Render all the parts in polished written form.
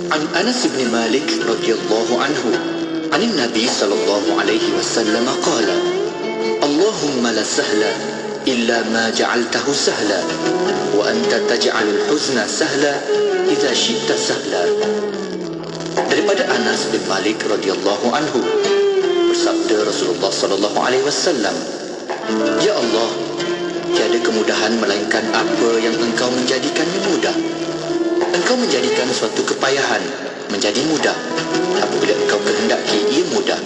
عن أنس بن مالك رضي الله عنه عن النبي صلى الله عليه وسلم قال: اللهم لا سهل إلا ما جعلته سهلا وأنت تجعل الحزن سهلا إذا شئت سهلا. Daripada Anas bin Malik radhiyallahu anhu, bersabda Rasulullah sallallahu alaihi wasallam, Ya Allah, tiada kemudahan melainkan apa yang Engkau menjadikannya mudah. Engkau menjadikan suatu kepayahan menjadi mudah apabila Engkau kehendaki ia mudah.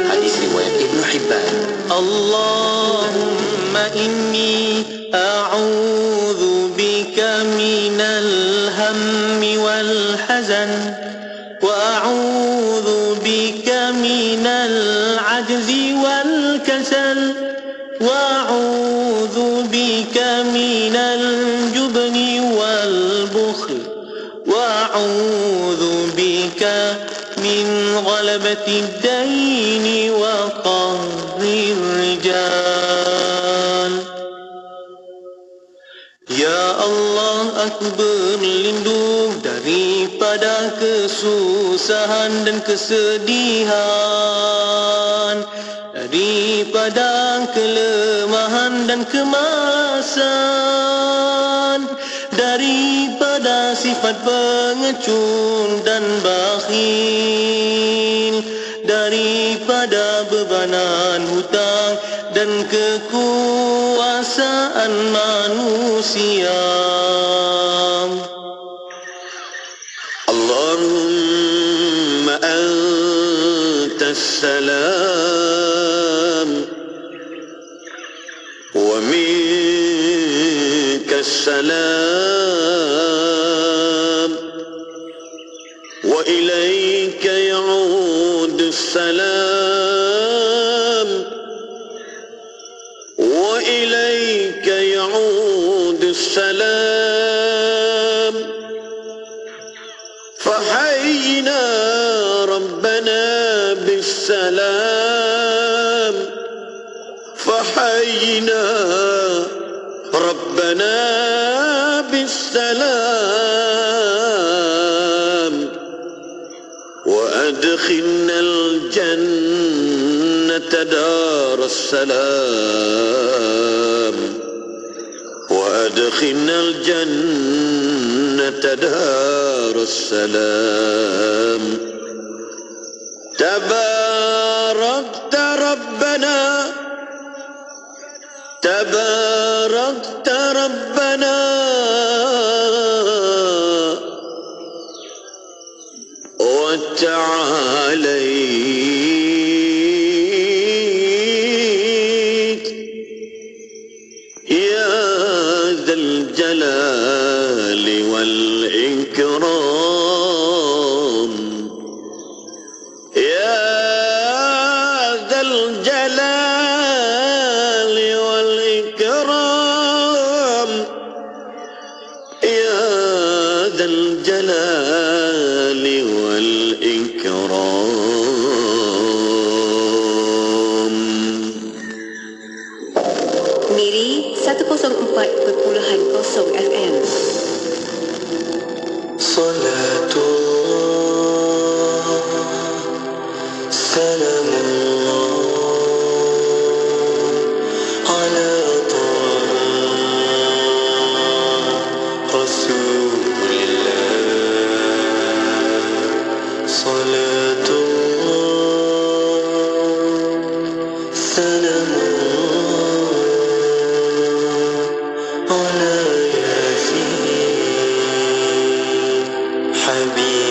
Hadis riwayat Ibnu Hibban. Allahumma inni a'udzu bika minal hammi wal hazan wa a'udzu bika minal ajzi wal kasal wa a'udzu bika minal jubni wal bukhl wa a'udzu bika min ghalabati ad-daini wa qahri rijal. Ya Allah, aku berlindung daripada kesusahan dan kesedihan, daripada kelemahan dan kemalasan, daripada sifat pengecut dan bakhil, daripada bebanan hutang dan kekuasaan manusia. Allahumma antas salam wa minkas salam wa ilayka ya'udus salam wa ilayka ya'udus salam fahayyina rabbana bis salam fahayyina rabbana bis salam wa adkhilna al jannata dar as salam wa adkhilna al jannata dar as salam. Tabarakta rabbana tabarakta rabbana wa ta'alayt ya dhal jalali wal ikram ya dhal jalali wal ikram ya dhal jalali wal ikram. Miri 104.0 FM. Salatullah salamullah ala taha rasulillah. Salatullah salamullah ala yasin habib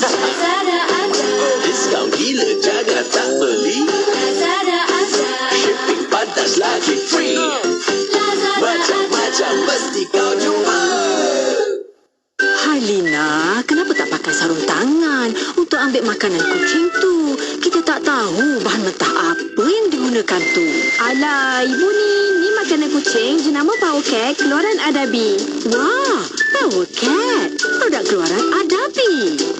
Lazada ada, Diskaun gila jaga tak beli. Lazada ada, Shipping pantas lagi free. Lazada Macam-macam mesti kau jumpa. Hai Lina, kenapa tak pakai sarung tangan untuk ambil makanan kucing tu? Kita tak tahu bahan mentah apa yang digunakan tu. Alah, ibu ni makanan kucing jenama Power Cat keluaran Adabi. Wah, Power Cat, produk keluaran Adabi.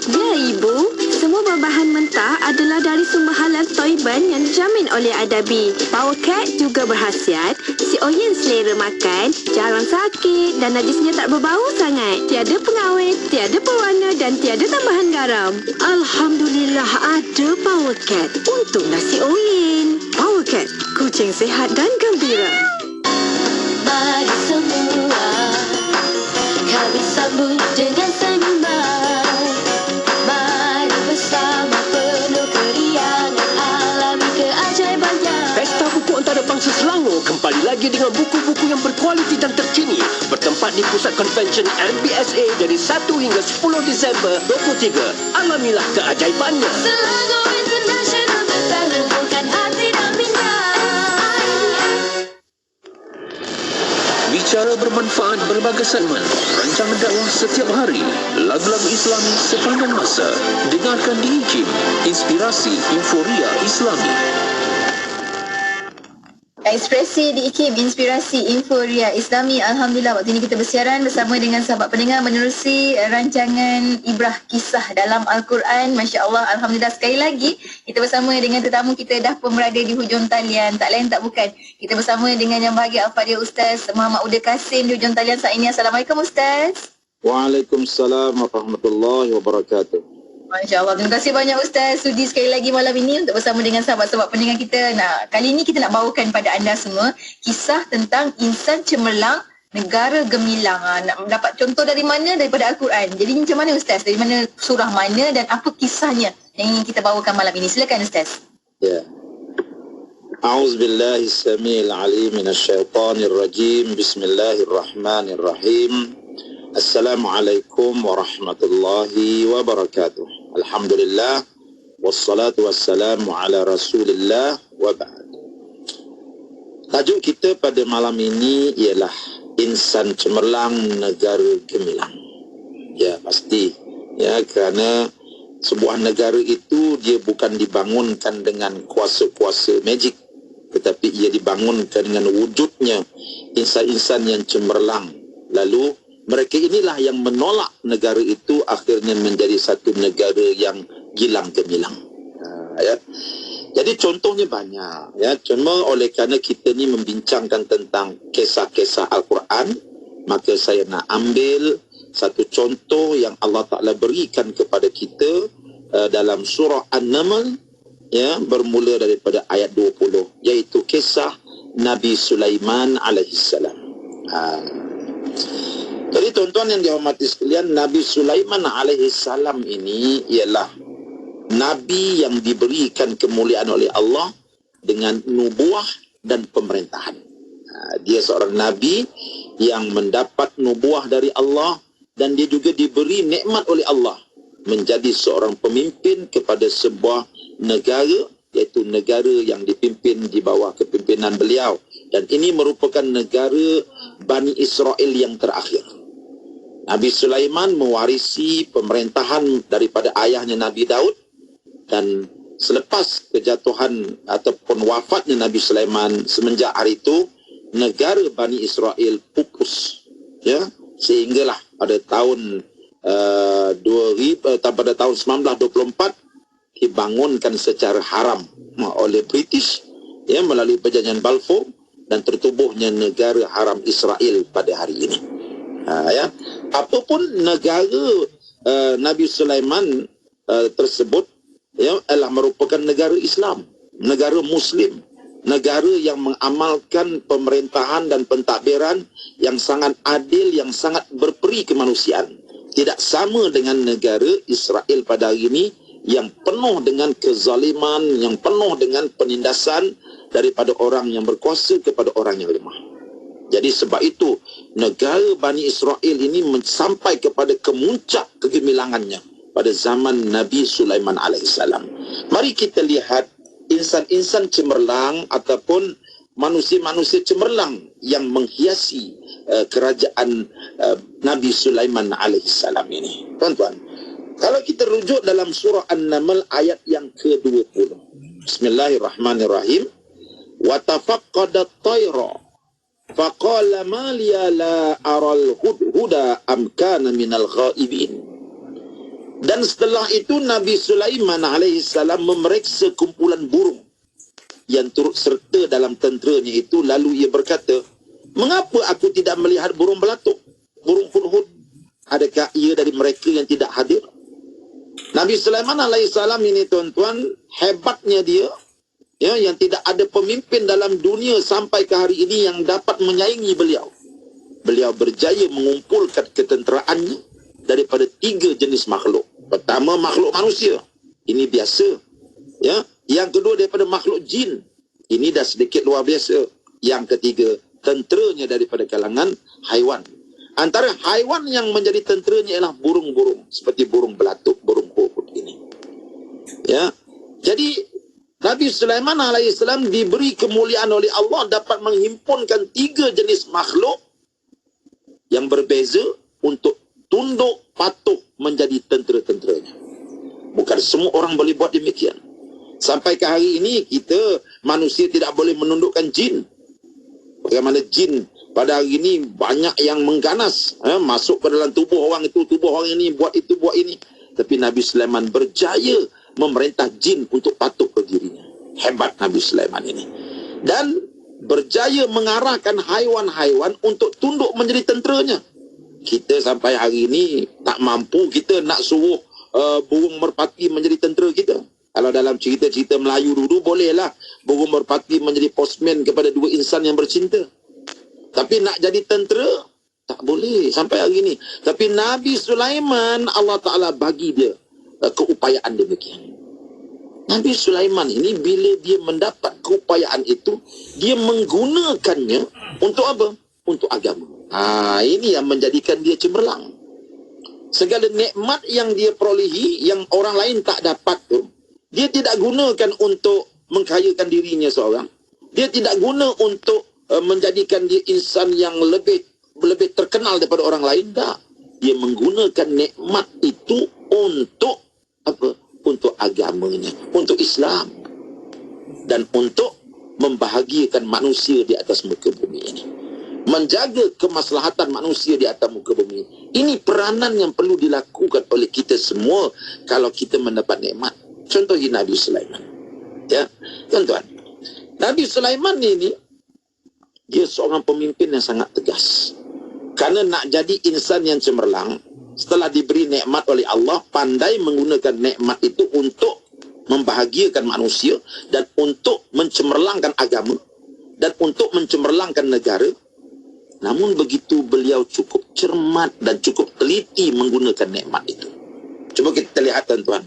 Ya ibu, semua bahan mentah adalah dari sumber halal Thailand yang dijamin oleh Adabi. Power Cat juga berkhasiat si oyen selera makan, jarang sakit dan najisnya tak berbau sangat. Tiada pengawet, tiada pewarna dan tiada tambahan garam. Alhamdulillah ada Power Cat untuk nasi oyen. Power Cat, kucing sihat dan gembira. Mari semua kami sambut dengan senyuman. Mari bersama penuh keriangan alami keajaibannya. Pesta Buku Antarabangsa Selangor kembali lagi dengan buku-buku yang berkualiti dan terkini bertempat di Pusat Konvensyen MBSA dari 1 hingga 10 Disember 23. Alamilah keajaibannya. Selangor International mengumpulkan arti dan minda. Bicara bermanfaat berbagai segmen, rancangan dakwah setiap hari, lagu-lagu Islami sepanjang masa. Dengarkan di IKIM, Inspirasi Inforia Islami. Ekspresi di IKIM, Inspirasi Inforia Islami. Alhamdulillah, waktu ini kita bersiaran bersama dengan sahabat pendengar menerusi rancangan Ibrah Kisah dalam Al-Quran. Masya Allah, Alhamdulillah sekali lagi kita bersama dengan tetamu kita dah pun berada di hujung talian. Tak lain tak bukan, kita bersama dengan yang bahagia Al-Fadhil Ustaz Muhammad Uda Kasim di hujung talian saat ini. Assalamualaikum Ustaz. Waalaikumsalam warahmatullahi wabarakatuh. Masya Allah, terima kasih banyak Ustaz sudi sekali lagi malam ini untuk bersama dengan sahabat-sahabat pendengar kita. Nah, kali ini kita nak bawakan pada anda semua kisah tentang insan cemerlang negara gemilang. Nak dapat contoh dari mana? Daripada Al-Quran. Jadi macam mana Ustaz? Dari mana, surah mana dan apa kisahnya yang ingin kita bawakan malam ini? Silakan Ustaz. Ya. A'udzubillahi samiil alim minasyaitonir rajim. Bismillahirrahmanirrahim. Assalamualaikum warahmatullahi wabarakatuh. Alhamdulillah wassalatu wassalamu ala Rasulillah wa ba'd. Tajuk kita pada malam ini ialah insan cemerlang negara gemilang. Ya, pasti. Ya, kerana sebuah negara itu dia bukan dibangunkan dengan kuasa-kuasa magic, tetapi ia dibangunkan dengan wujudnya insan-insan yang cemerlang. Lalu mereka inilah yang menolak negara itu akhirnya menjadi satu negara yang gilang gemilang. Ya. Jadi contohnya banyak. Ya. Cuma oleh kerana kita ni membincangkan tentang kisah-kisah Al-Quran, maka saya nak ambil satu contoh yang Allah Ta'ala berikan kepada kita dalam surah An-Naml, ya, bermula daripada ayat 20, iaitu kisah Nabi Sulaiman alaihissalam. Jadi tuan-tuan yang dihormati sekalian, Nabi Sulaiman alaihissalam ini ialah Nabi yang diberikan kemuliaan oleh Allah dengan nubuah dan pemerintahan. Dia seorang Nabi yang mendapat nubuah dari Allah dan dia juga diberi nikmat oleh Allah menjadi seorang pemimpin kepada sebuah negara, iaitu negara yang dipimpin di bawah kepimpinan beliau. Dan ini merupakan negara Bani Israel yang terakhir. Nabi Sulaiman mewarisi pemerintahan daripada ayahnya Nabi Daud, dan selepas kejatuhan ataupun wafatnya Nabi Sulaiman, semenjak hari itu negara Bani Israel pupus, ya, sehinggalah pada tahun pada tahun 1924 dibangunkan secara haram oleh British, ya, melalui perjanjian Balfour, dan tertubuhnya negara haram Israel pada hari ini. Ya, apapun negara Nabi Sulaiman tersebut, ya, adalah merupakan negara Islam, negara Muslim, negara yang mengamalkan pemerintahan dan pentadbiran yang sangat adil, yang sangat berperi kemanusiaan. Tidak sama dengan negara Israel pada hari ini yang penuh dengan kezaliman, yang penuh dengan penindasan daripada orang yang berkuasa kepada orang yang lemah. Jadi sebab itu negara Bani Israel ini sampai kepada kemuncak kegemilangannya pada zaman Nabi Sulaiman alaihissalam. Mari kita lihat insan-insan cemerlang ataupun manusia-manusia cemerlang yang menghiasi kerajaan Nabi Sulaiman alaihissalam ini. Tuan-tuan, kalau kita rujuk dalam surah An-Naml ayat yang ke-20. Bismillahirrahmanirrahim. Wa tafaqqadat tayra faqala ma liya la aral hudhuda am kana minal ghaibin. Dan setelah itu Nabi Sulaiman alaihissalam memeriksa kumpulan burung yang turut serta dalam tenteranya itu, lalu ia berkata, mengapa aku tidak melihat burung belatuk, burung hudhud? Adakah ia dari mereka yang tidak hadir? Nabi Sulaiman alaihissalam ini, tuan-tuan, hebatnya dia, ya, yang tidak ada pemimpin dalam dunia sampai ke hari ini yang dapat menyaingi beliau. Beliau berjaya mengumpulkan ketenteraannya daripada 3 jenis makhluk. Pertama, makhluk manusia. Ini biasa. Ya. Yang kedua, daripada makhluk jin. Ini dah sedikit luar biasa. Yang ketiga, tenteranya daripada kalangan haiwan. Antara haiwan yang menjadi tenteranya ialah burung-burung. Seperti burung belatuk, burung hudhud ini. Ya. Jadi, Nabi Sulaiman alaihissalam diberi kemuliaan oleh Allah dapat menghimpunkan 3 jenis makhluk yang berbeza untuk tunduk patuh menjadi tentera-tenteranya. Bukan semua orang boleh buat demikian. Sampai ke hari ini kita manusia tidak boleh menundukkan jin. Bagaimana jin pada hari ini banyak yang mengganas, masuk ke dalam tubuh orang itu, tubuh orang ini, buat itu, buat ini. Tapi Nabi Sulaiman berjaya memerintah jin untuk patuh ke dirinya. Hebat Nabi Sulaiman ini. Dan berjaya mengarahkan haiwan-haiwan untuk tunduk menjadi tenteranya. Kita sampai hari ini tak mampu kita nak suruh burung merpati menjadi tentera kita. Kalau dalam cerita-cerita Melayu dulu, bolehlah burung merpati menjadi postman kepada 2 insan yang bercinta. Tapi nak jadi tentera, tak boleh sampai hari ini. Tapi Nabi Sulaiman, Allah Ta'ala bagi dia keupayaan demikian. Nabi Sulaiman ini bila dia mendapat keupayaan itu, dia menggunakannya untuk apa? Untuk agama. Ini yang menjadikan dia cemerlang. Segala nikmat yang dia perolehi, yang orang lain tak dapat tu, dia tidak gunakan untuk mengkayakan dirinya seorang. Dia tidak guna untuk menjadikan dia insan yang lebih terkenal daripada orang lain. Tak. Dia menggunakan nikmat itu untuk apa? Untuk agamanya, untuk Islam, dan untuk membahagiakan manusia di atas muka bumi ini. Menjaga kemaslahatan manusia di atas muka bumi. Ini peranan yang perlu dilakukan oleh kita semua kalau kita mendapat nikmat. Contohnya Nabi Sulaiman. Ya, tuan-tuan. Nabi Sulaiman ini, dia seorang pemimpin yang sangat tegas. Karena nak jadi insan yang cemerlang, setelah diberi nikmat oleh Allah, pandai menggunakan nikmat itu untuk membahagiakan manusia dan untuk mencemerlangkan agama dan untuk mencemerlangkan negara. Namun begitu beliau cukup cermat dan cukup teliti menggunakan nikmat itu. Cuba kita lihat, tuan-tuan.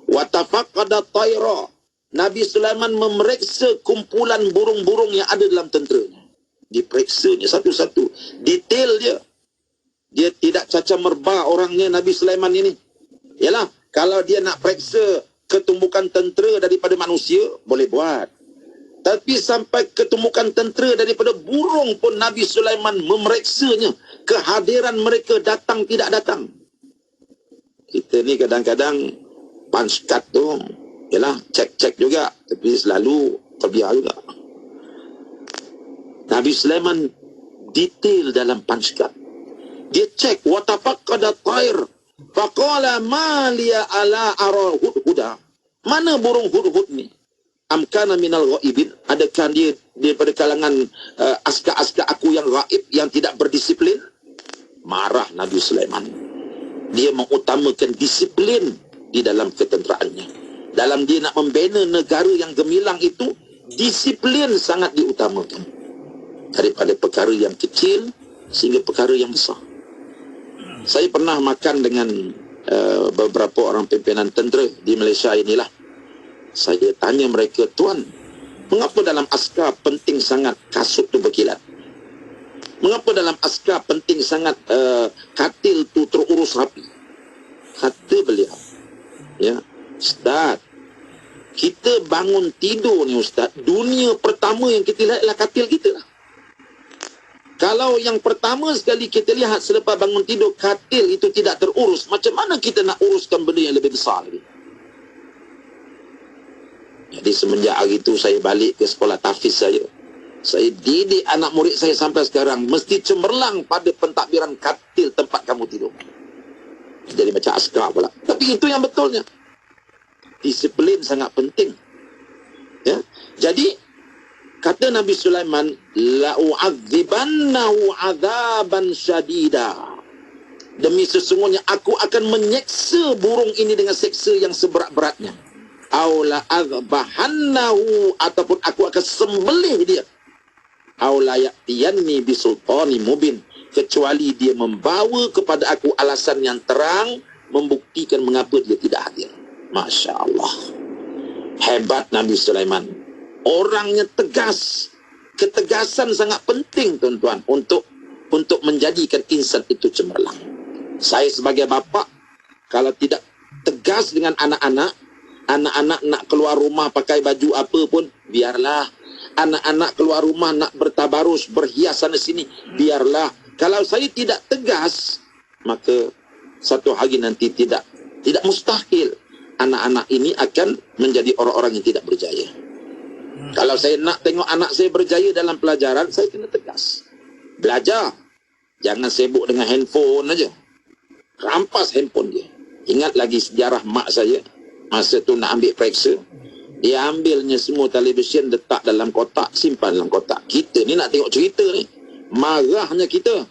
Wa tafaqqada tayra. Nabi Sulaiman memeriksa kumpulan burung-burung yang ada dalam tenteranya. Diperiksanya satu-satu. Detail dia. Dia tidak caca merba orangnya Nabi Sulaiman ini. Yalah, kalau dia nak periksa ketumbukan tentera daripada manusia, boleh buat. Tapi sampai ketumbukan tentera daripada burung pun Nabi Sulaiman memeriksanya. Kehadiran mereka datang tidak datang. Kita ni kadang-kadang punch card tu, yalah, cek-cek juga. Tapi selalu terbiar juga. Nabi Sulaiman detail dalam punch card. Dia cek, watafaqqada tayr faqala ma liya ala ara hudhuda. Mana burung hudhud ni? Amkana minal ghaibin. Adakah dia daripada kalangan askar-askar aku yang gaib, yang tidak berdisiplin? Marah Nabi Sulaiman. Dia mengutamakan disiplin di dalam ketenteraannya. Dalam dia nak membina negara yang gemilang itu, disiplin sangat diutamakan. Daripada perkara yang kecil sehingga perkara yang besar. Saya pernah makan dengan beberapa orang pimpinan tentera di Malaysia inilah. Saya tanya mereka, tuan, mengapa dalam askar penting sangat kasut tu berkilat? Mengapa dalam askar penting sangat katil tu terurus rapi? Kata beliau, Ya, Ustaz, kita bangun tidur ni Ustaz, dunia pertama yang kita lihat adalah katil kita lah. Kalau yang pertama sekali kita lihat selepas bangun tidur, katil itu tidak terurus, macam mana kita nak uruskan benda yang lebih besar lagi? Jadi semenjak hari itu saya balik ke sekolah tahfiz saya didik anak murid saya sampai sekarang, mesti cemerlang pada pentadbiran katil tempat kamu tidur. Jadi macam askar pula. Tapi itu yang betulnya. Disiplin sangat penting. Ya. Jadi kata Nabi Sulaiman, la u'adzibannahu 'adzaban syadida. Demi sesungguhnya aku akan menyeksa burung ini dengan seksa yang seberat-beratnya. Aw la azbahannahu, ataupun aku akan sembelih dia. Aw la ya'tiyanni bisultani mubin, kecuali dia membawa kepada aku alasan yang terang membuktikan mengapa dia tidak hadir. Masya Allah. Hebat Nabi Sulaiman. Orangnya tegas. Ketegasan sangat penting tuan-tuan untuk menjadikan insan itu cemerlang. Saya sebagai bapa, kalau tidak tegas dengan anak-anak nak keluar rumah pakai baju apa pun, biarlah. Anak-anak keluar rumah nak bertabarus, berhias sana sini, biarlah. Kalau saya tidak tegas, maka satu hari nanti tidak mustahil anak-anak ini akan menjadi orang-orang yang tidak berjaya. Kalau saya nak tengok anak saya berjaya dalam pelajaran, saya kena tegas. Belajar. Jangan sibuk dengan handphone aja. Rampas handphone dia. Ingat lagi sejarah mak saya. Masa tu nak ambil periksa. Dia ambilnya semua televisyen, letak dalam kotak, simpan dalam kotak. Kita ni nak tengok cerita ni. Marahnya kita.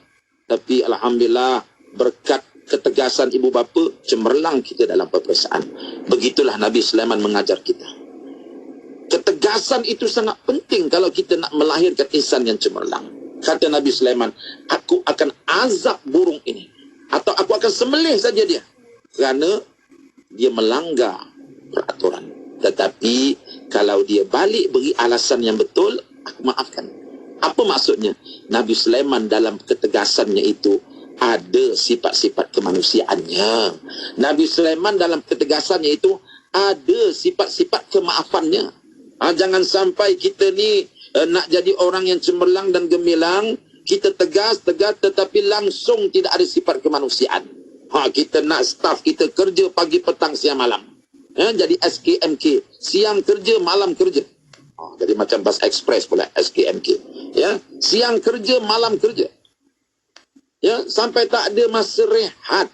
Tapi Alhamdulillah, berkat ketegasan ibu bapa, cemerlang kita dalam peperiksaan. Begitulah Nabi Sulaiman mengajar kita. Ketegasan itu sangat penting kalau kita nak melahirkan insan yang cemerlang. Kata Nabi Sulaiman, aku akan azab burung ini, atau aku akan sembelih saja dia, kerana dia melanggar peraturan. Tetapi kalau dia balik beri alasan yang betul, aku maafkan. Apa maksudnya? Nabi Sulaiman dalam ketegasannya itu ada sifat-sifat kemanusiaannya. Nabi Sulaiman dalam ketegasannya itu ada sifat-sifat kemaafannya. Jangan sampai kita ni nak jadi orang yang cemerlang dan gemilang, kita tegas tetapi langsung tidak ada sifat kemanusiaan. Kita nak staf kita kerja pagi, petang, siang, malam. Jadi SKMK, siang kerja, malam kerja. Jadi macam bus express pula SKMK. Ya, siang kerja, malam kerja. Ya, sampai tak ada masa rehat.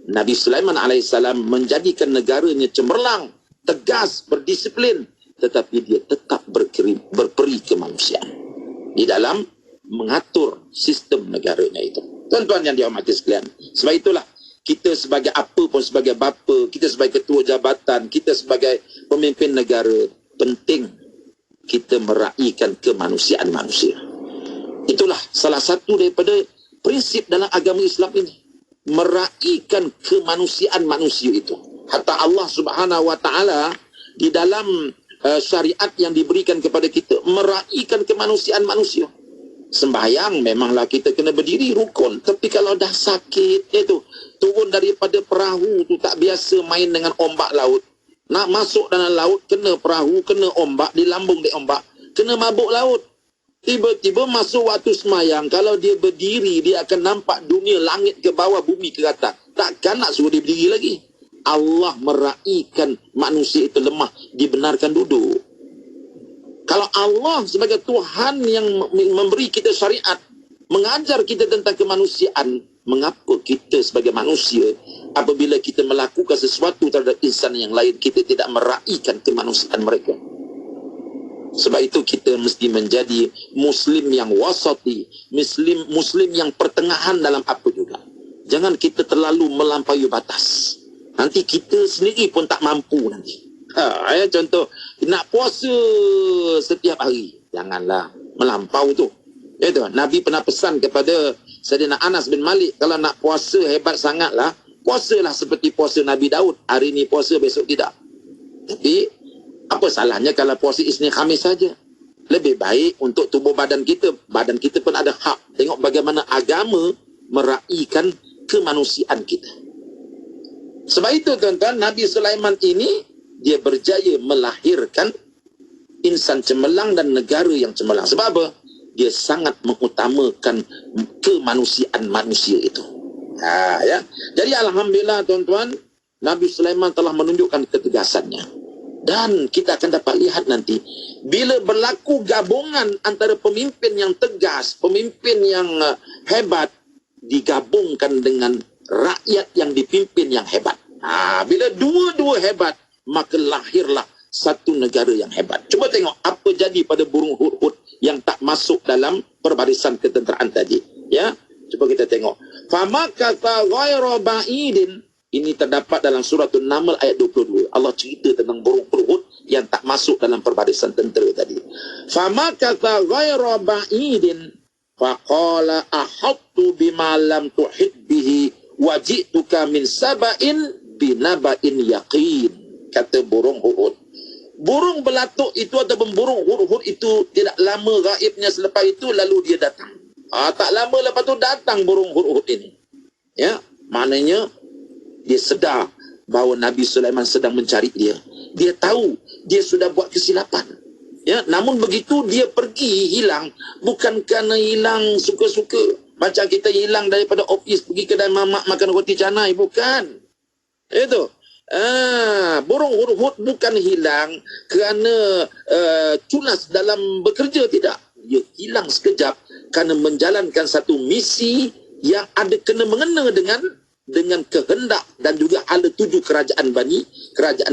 Nabi Sulaiman alaihissalam menjadikan negaranya cemerlang, tegas, berdisiplin, tetapi dia tetap berperi kemanusiaan di dalam mengatur sistem negaranya itu. Tuan-tuan yang dihormati sekalian, sebab itulah kita sebagai apa pun, sebagai bapa, kita sebagai ketua jabatan, kita sebagai pemimpin negara, penting kita meraihkan kemanusiaan manusia. Itulah salah satu daripada prinsip dalam agama Islam ini, meraihkan kemanusiaan manusia itu. Hatta Allah Subhanahu wa taala di dalam syariat yang diberikan kepada kita meraihkan kemanusiaan manusia. Sembahyang memanglah kita kena berdiri rukun, tapi kalau dah sakit itu turun daripada perahu tu, tak biasa main dengan ombak laut, nak masuk dalam laut kena perahu, kena ombak, dilambung di ombak, kena mabuk laut. Tiba-tiba masuk waktu semayang, kalau dia berdiri, dia akan nampak dunia, langit ke bawah, bumi ke atas. Takkan nak suruh dia berdiri lagi. Allah meraihkan manusia itu lemah, dibenarkan duduk. Kalau Allah sebagai Tuhan yang memberi kita syariat, mengajar kita tentang kemanusiaan, mengapa kita sebagai manusia, apabila kita melakukan sesuatu terhadap insan yang lain, kita tidak meraihkan kemanusiaan mereka? Sebab itu kita mesti menjadi Muslim yang wasati, Muslim yang pertengahan dalam apa juga. Jangan kita terlalu melampaui batas. Nanti kita sendiri pun tak mampu nanti. Contoh, nak puasa setiap hari, janganlah melampau tu. Itu Nabi pernah pesan kepada Sayyidina Anas bin Malik, kalau nak puasa hebat sangatlah, puasalah seperti puasa Nabi Daud. Hari ni puasa, besok tidak. Tapi apa salahnya kalau puasa Isnin Khamis saja? Lebih baik untuk tubuh badan kita. Badan kita pun ada hak. Tengok bagaimana agama meraihkan kemanusiaan kita. Sebab itu tuan-tuan, Nabi Sulaiman ini dia berjaya melahirkan insan cemerlang dan negara yang cemerlang. Sebab apa? Dia sangat mengutamakan kemanusiaan manusia itu. Ya. Jadi alhamdulillah tuan-tuan, Nabi Sulaiman telah menunjukkan ketegasannya. Dan kita akan dapat lihat nanti, bila berlaku gabungan antara pemimpin yang tegas, pemimpin yang hebat, digabungkan dengan rakyat yang dipimpin yang hebat. Bila dua-dua hebat, maka lahirlah satu negara yang hebat. Cuba tengok apa jadi pada burung hudhud yang tak masuk dalam perbarisan ketenteraan tadi. Ya, cuba kita tengok. Famakatha ghayra ba'idin. Ini terdapat dalam surah An-Naml ayat 22. Allah cerita tentang burung hudhud yang tak masuk dalam perbarisan tentera tadi. Famakatha ghayra ba'idin faqala ahattu bima lam tuhit bihi wajituka min saba'in binaba'in yaqin. Kata burung hudhud. Burung belatuk itu ataupun burung hudhud itu tidak lama gaibnya, selepas itu lalu dia datang. Tak lama lepas tu datang burung hudhud ini. Ya, maknanya dia sedar bahawa Nabi Sulaiman sedang mencari dia. Dia tahu dia sudah buat kesilapan. Ya, namun begitu dia pergi hilang bukan kerana hilang suka-suka. Macam kita hilang daripada ofis pergi kedai mamak makan roti canai, bukan. Itu. Burung hudhud bukan hilang kerana culas dalam bekerja, tidak. Dia hilang sekejap kerana menjalankan satu misi yang ada kena mengena dengan kehendak dan juga hala tuju kerajaan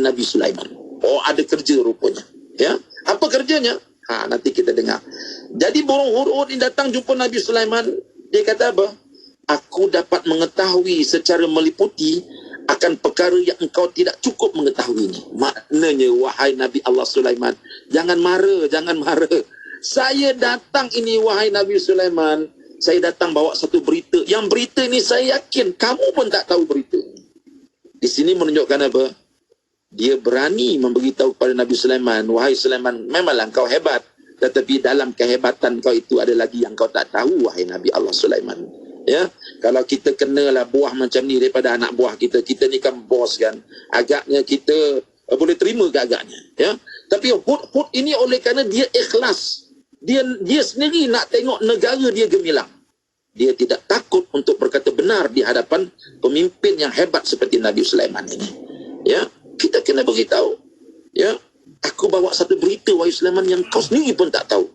Nabi Sulaiman. Ada kerja rupanya. Ya, apa kerjanya? Nanti kita dengar. Jadi burung hudhud ini datang jumpa Nabi Sulaiman. Dia kata apa? Aku dapat mengetahui secara meliputi akan perkara yang engkau tidak cukup mengetahuinya. Maknanya, wahai Nabi Allah Sulaiman, jangan marah. Saya datang ini, wahai Nabi Sulaiman, saya datang bawa satu berita. Yang berita ini saya yakin kamu pun tak tahu berita ini. Di sini menunjukkan apa? Dia berani memberitahu kepada Nabi Sulaiman, wahai Sulaiman, memanglah engkau hebat, tetapi dalam kehebatan kau itu ada lagi yang kau tak tahu, wahai Nabi Allah Sulaiman. Ya, kalau kita kenalah buah macam ni daripada anak buah kita ni kan bos kan, agaknya kita boleh terima ke agaknya, ya. Tapi hudhud ini oleh kerana dia ikhlas, dia sendiri nak tengok negara dia gemilang, dia tidak takut untuk berkata benar di hadapan pemimpin yang hebat seperti Nabi Sulaiman ini. Ya, kita kena beritahu, ya, aku bawa satu berita, wahai Sulaiman, yang kau sendiri pun tak tahu.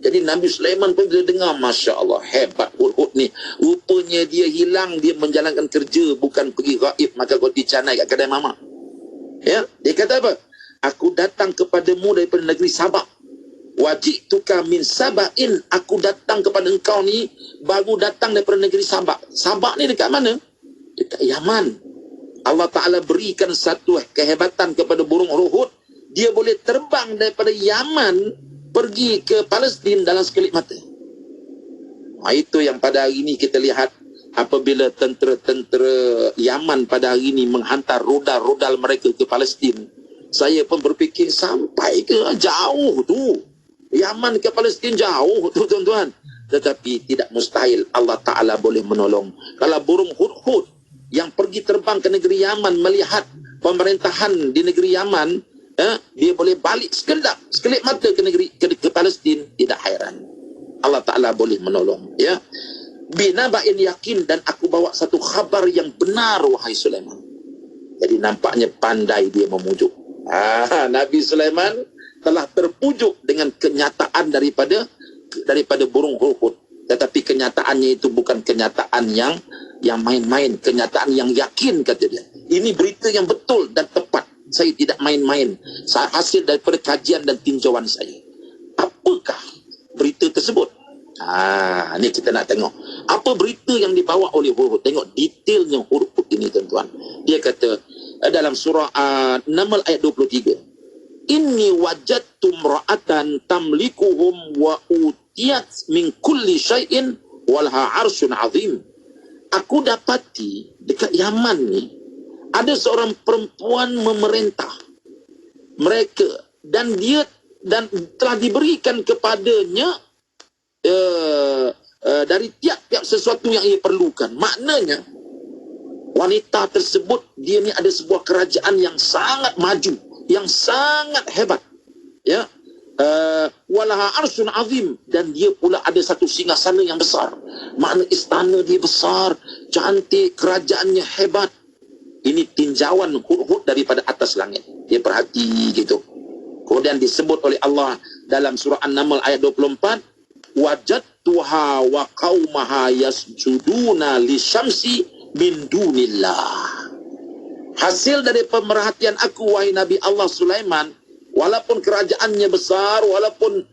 Jadi Nabi Sulaiman pun bila dengar, Masya Allah, hebat hudhud ni. Rupanya dia hilang, dia menjalankan kerja, bukan pergi gaib makan roti canai kat kedai mamak. Ya, dia kata apa? Aku datang kepadamu daripada negeri Sabak. Wajituka min Saba'in. Aku datang kepada engkau ni, baru datang daripada negeri Sabak. Sabak ni dekat mana? Dekat Yaman. Allah Ta'ala berikan satu kehebatan kepada burung hudhud. Dia boleh terbang daripada Yaman pergi ke Palestin dalam sekelip mata. Itu yang pada hari ini kita lihat apabila tentera-tentera Yaman pada hari ini menghantar rudal-rudal mereka ke Palestin. Saya pun berfikir, sampai ke jauh tu. Yaman ke Palestin jauh tu tuan-tuan. Tetapi tidak mustahil, Allah Ta'ala boleh menolong. Kalau burung hudhud yang pergi terbang ke negeri Yaman melihat pemerintahan di negeri Yaman, dia boleh balik sekelip mata ke Palestin, tidak hairan. Allah Ta'ala boleh menolong. Ya, binaba'in yakin, dan aku bawa satu khabar yang benar, wahai Sulaiman. Jadi nampaknya pandai dia memujuk. Nabi Sulaiman telah terpujuk dengan kenyataan daripada burung hudhud. Tetapi kenyataannya itu bukan kenyataan yang main-main, kenyataan yang yakin, kata dia. Ini berita yang betul dan tepat. Saya tidak main-main. Hasil daripada kajian dan tinjauan saya. Apakah berita tersebut? Ini kita nak tengok. Apa berita yang dibawa oleh hudhud? Tengok detailnya hudhud ini, tuan-tuan. Dia kata dalam surah Naml ayat 23. Inni wajadtu imra'atan tamlikuhum wa utiyat min kulli syai'in walha arsyun azim. Aku dapati dekat Yaman ni ada seorang perempuan memerintah mereka, dan dia telah diberikan kepadanya dari tiap-tiap sesuatu yang ia perlukan. Maknanya Wanita tersebut, dia ni ada sebuah kerajaan yang sangat maju, yang sangat hebat. Ya. Walaha arsyun azim, dan dia pula ada satu singgasana yang besar. Makna istana dia besar, cantik, kerajaannya hebat. Ini tinjauan Hud-Hud daripada atas langit. Dia perhati gitu. Kemudian disebut oleh Allah dalam surah An-Naml ayat 24, wajadtuha wa qaumaha yasjuduna lisyamsi min dunillah. Hasil dari pemerhatian aku, wahai Nabi Allah Sulaiman, walaupun kerajaannya besar, walaupun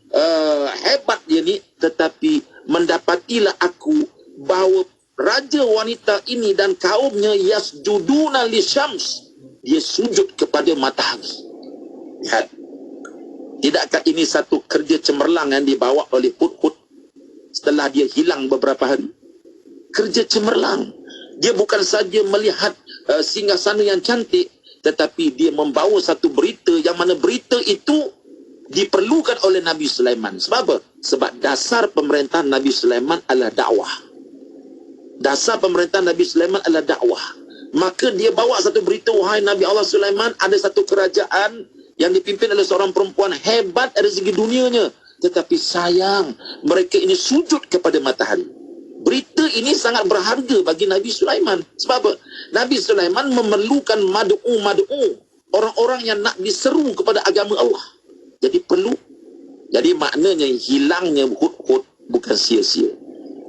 hebat dia ni, tetapi mendapatilah aku bahawa raja wanita ini dan kaumnya yasjuduna lisyams, dia sujud kepada matahari. Lihat, tidakkah ini satu kerja cemerlang yang dibawa oleh Hud-Hud setelah dia hilang beberapa hari? Kerja cemerlang. Dia bukan saja melihat singgasana yang cantik, tetapi dia membawa satu berita yang mana berita itu diperlukan oleh Nabi Sulaiman. Sebab apa? Sebab dasar pemerintahan Nabi Sulaiman adalah dakwah. Dasar pemerintahan Nabi Sulaiman adalah dakwah. Maka dia bawa satu berita, wahai Nabi Allah Sulaiman, ada satu kerajaan yang dipimpin oleh seorang perempuan hebat dari segi dunianya, tetapi sayang, mereka ini sujud kepada matahari. Berita ini sangat berharga bagi Nabi Sulaiman. Sebab apa? Nabi Sulaiman memerlukan mad'u, orang-orang yang nak diseru kepada agama Allah. Jadi perlu. Jadi maknanya hilangnya Hud-Hud bukan sia-sia.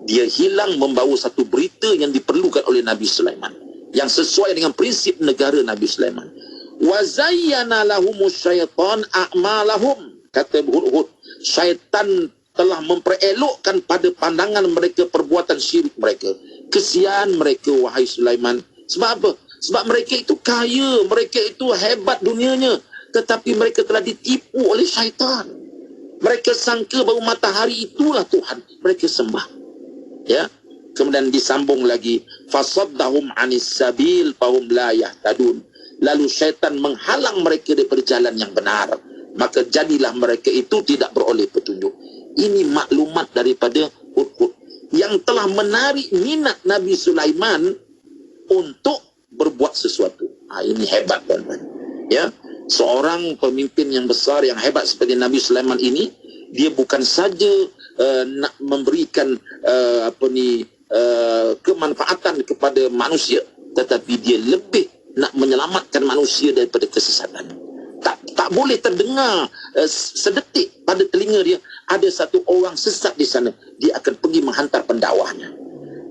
Dia hilang membawa satu berita yang diperlukan oleh Nabi Sulaiman, yang sesuai dengan prinsip negara Nabi Sulaiman. Wa zayyana lahumus syaitan a'malahum. Kata Hud-Hud, syaitan telah memperelokkan pada pandangan mereka perbuatan syirik mereka. Kesian mereka, wahai Sulaiman. Sebab apa? Sebab mereka itu kaya, mereka itu hebat dunianya, tetapi mereka telah ditipu oleh syaitan. Mereka sangka bahawa matahari itulah Tuhan, mereka sembah. Ya. Kemudian disambung lagi, fasaddahum anis sabil fahum la yahtadun. Lalu syaitan menghalang mereka daripada jalan yang benar, maka jadilah mereka itu tidak beroleh petunjuk. Ini maklumat daripada Hud-Hud yang telah menarik minat Nabi Sulaiman untuk berbuat sesuatu. Ini hebat, tuan-tuan. Ya, seorang pemimpin yang besar, yang hebat seperti Nabi Sulaiman ini, dia bukan saja nak memberikan kemanfaatan kepada manusia, tetapi dia lebih nak menyelamatkan manusia daripada kesesatan. Tak boleh terdengar sedetik pada telinga dia ada satu orang sesat di sana, dia akan pergi menghantar pendakwahnya.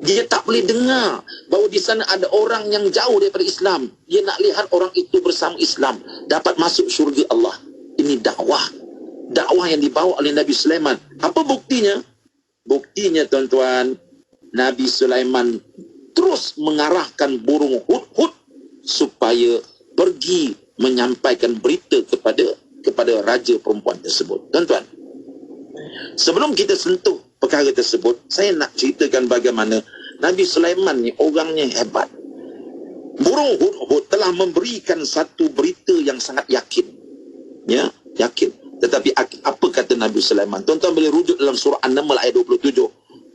Dia tak boleh dengar bahawa di sana ada orang yang jauh daripada Islam, dia nak lihat orang itu bersama Islam dapat masuk syurga Allah. Ini dakwah yang dibawa oleh Nabi Sulaiman. Apa buktinya? Buktinya, tuan-tuan, Nabi Sulaiman terus mengarahkan burung Hud-Hud supaya pergi menyampaikan berita kepada raja perempuan tersebut. Tuan-tuan, sebelum kita sentuh perkara tersebut, saya nak ceritakan bagaimana Nabi Sulaiman ni orangnya hebat. Burung Hud-Hud telah memberikan satu berita yang sangat yakin. Ya, yakin. Tetapi apa kata Nabi Sulaiman? Tuan-tuan boleh rujuk dalam surah An-Naml ayat 27.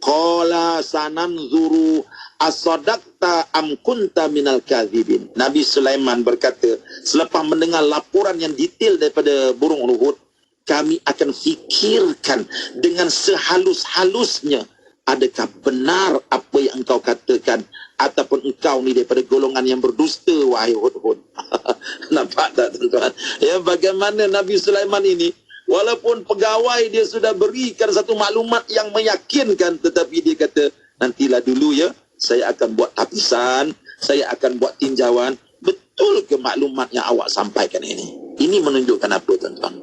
Qala sananzuru asadaqta am kunta minal kadhibin. Nabi Sulaiman berkata, selepas mendengar laporan yang detail daripada burung Hud, kami akan fikirkan dengan sehalus-halusnya, adakah benar apa yang engkau katakan, ataupun engkau ni daripada golongan yang berdusta, wahai Hud-Hud. Nampak tak, tuan-tuan? Ya, bagaimana Nabi Sulaiman ini, walaupun pegawai dia sudah berikan satu maklumat yang meyakinkan, tetapi dia kata, nantilah dulu ya, saya akan buat tapisan, saya akan buat tinjauan, betul ke maklumat yang awak sampaikan ini? Ini menunjukkan apa, tuan-tuan?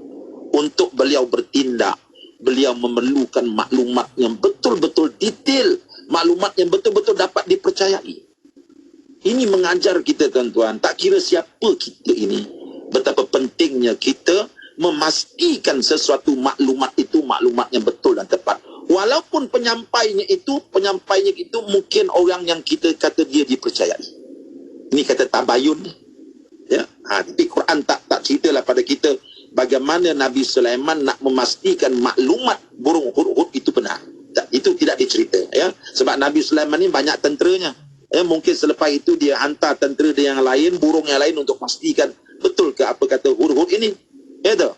Untuk beliau bertindak, beliau memerlukan maklumat yang betul-betul detail, maklumat yang betul-betul dapat dipercayai. Ini mengajar kita, tuan-tuan, tak kira siapa kita ini, betapa pentingnya kita memastikan sesuatu maklumat itu maklumat yang betul dan tepat. Walaupun penyampainya itu mungkin orang yang kita kata dia dipercayai. Ini kata tabayun. Ya, tapi Quran tak ceritalah pada kita bagaimana Nabi Sulaiman nak memastikan maklumat burung Hud-Hud itu benar. Itu tidak dicerita, ya. Sebab Nabi Sulaiman ni banyak tenteranya. Mungkin selepas itu dia hantar tentera dia yang lain, burung yang lain untuk pastikan betul ke apa kata huruf ini. Ya tu.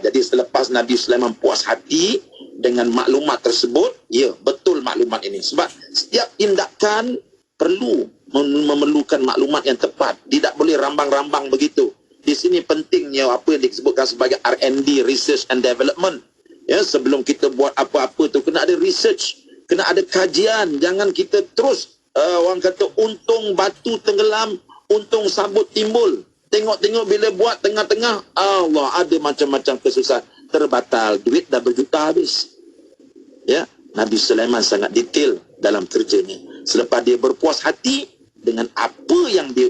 Jadi selepas Nabi Sulaiman puas hati dengan maklumat tersebut, ya betul maklumat ini. Sebab setiap tindakan perlu memerlukan maklumat yang tepat. Tidak boleh rambang-rambang begitu. Di sini pentingnya apa yang disebutkan sebagai R&D, Research and Development. Ya, sebelum kita buat apa-apa tu kena ada research, kena ada kajian. Jangan kita terus orang kata untung batu tenggelam, untung sabut timbul. Tengok-tengok bila buat tengah-tengah, Allah ada macam-macam kesusahan. Terbatal, duit dah berjuta habis. Ya, Nabi Sulaiman sangat detail dalam kerjanya. Selepas dia berpuas hati dengan apa yang dia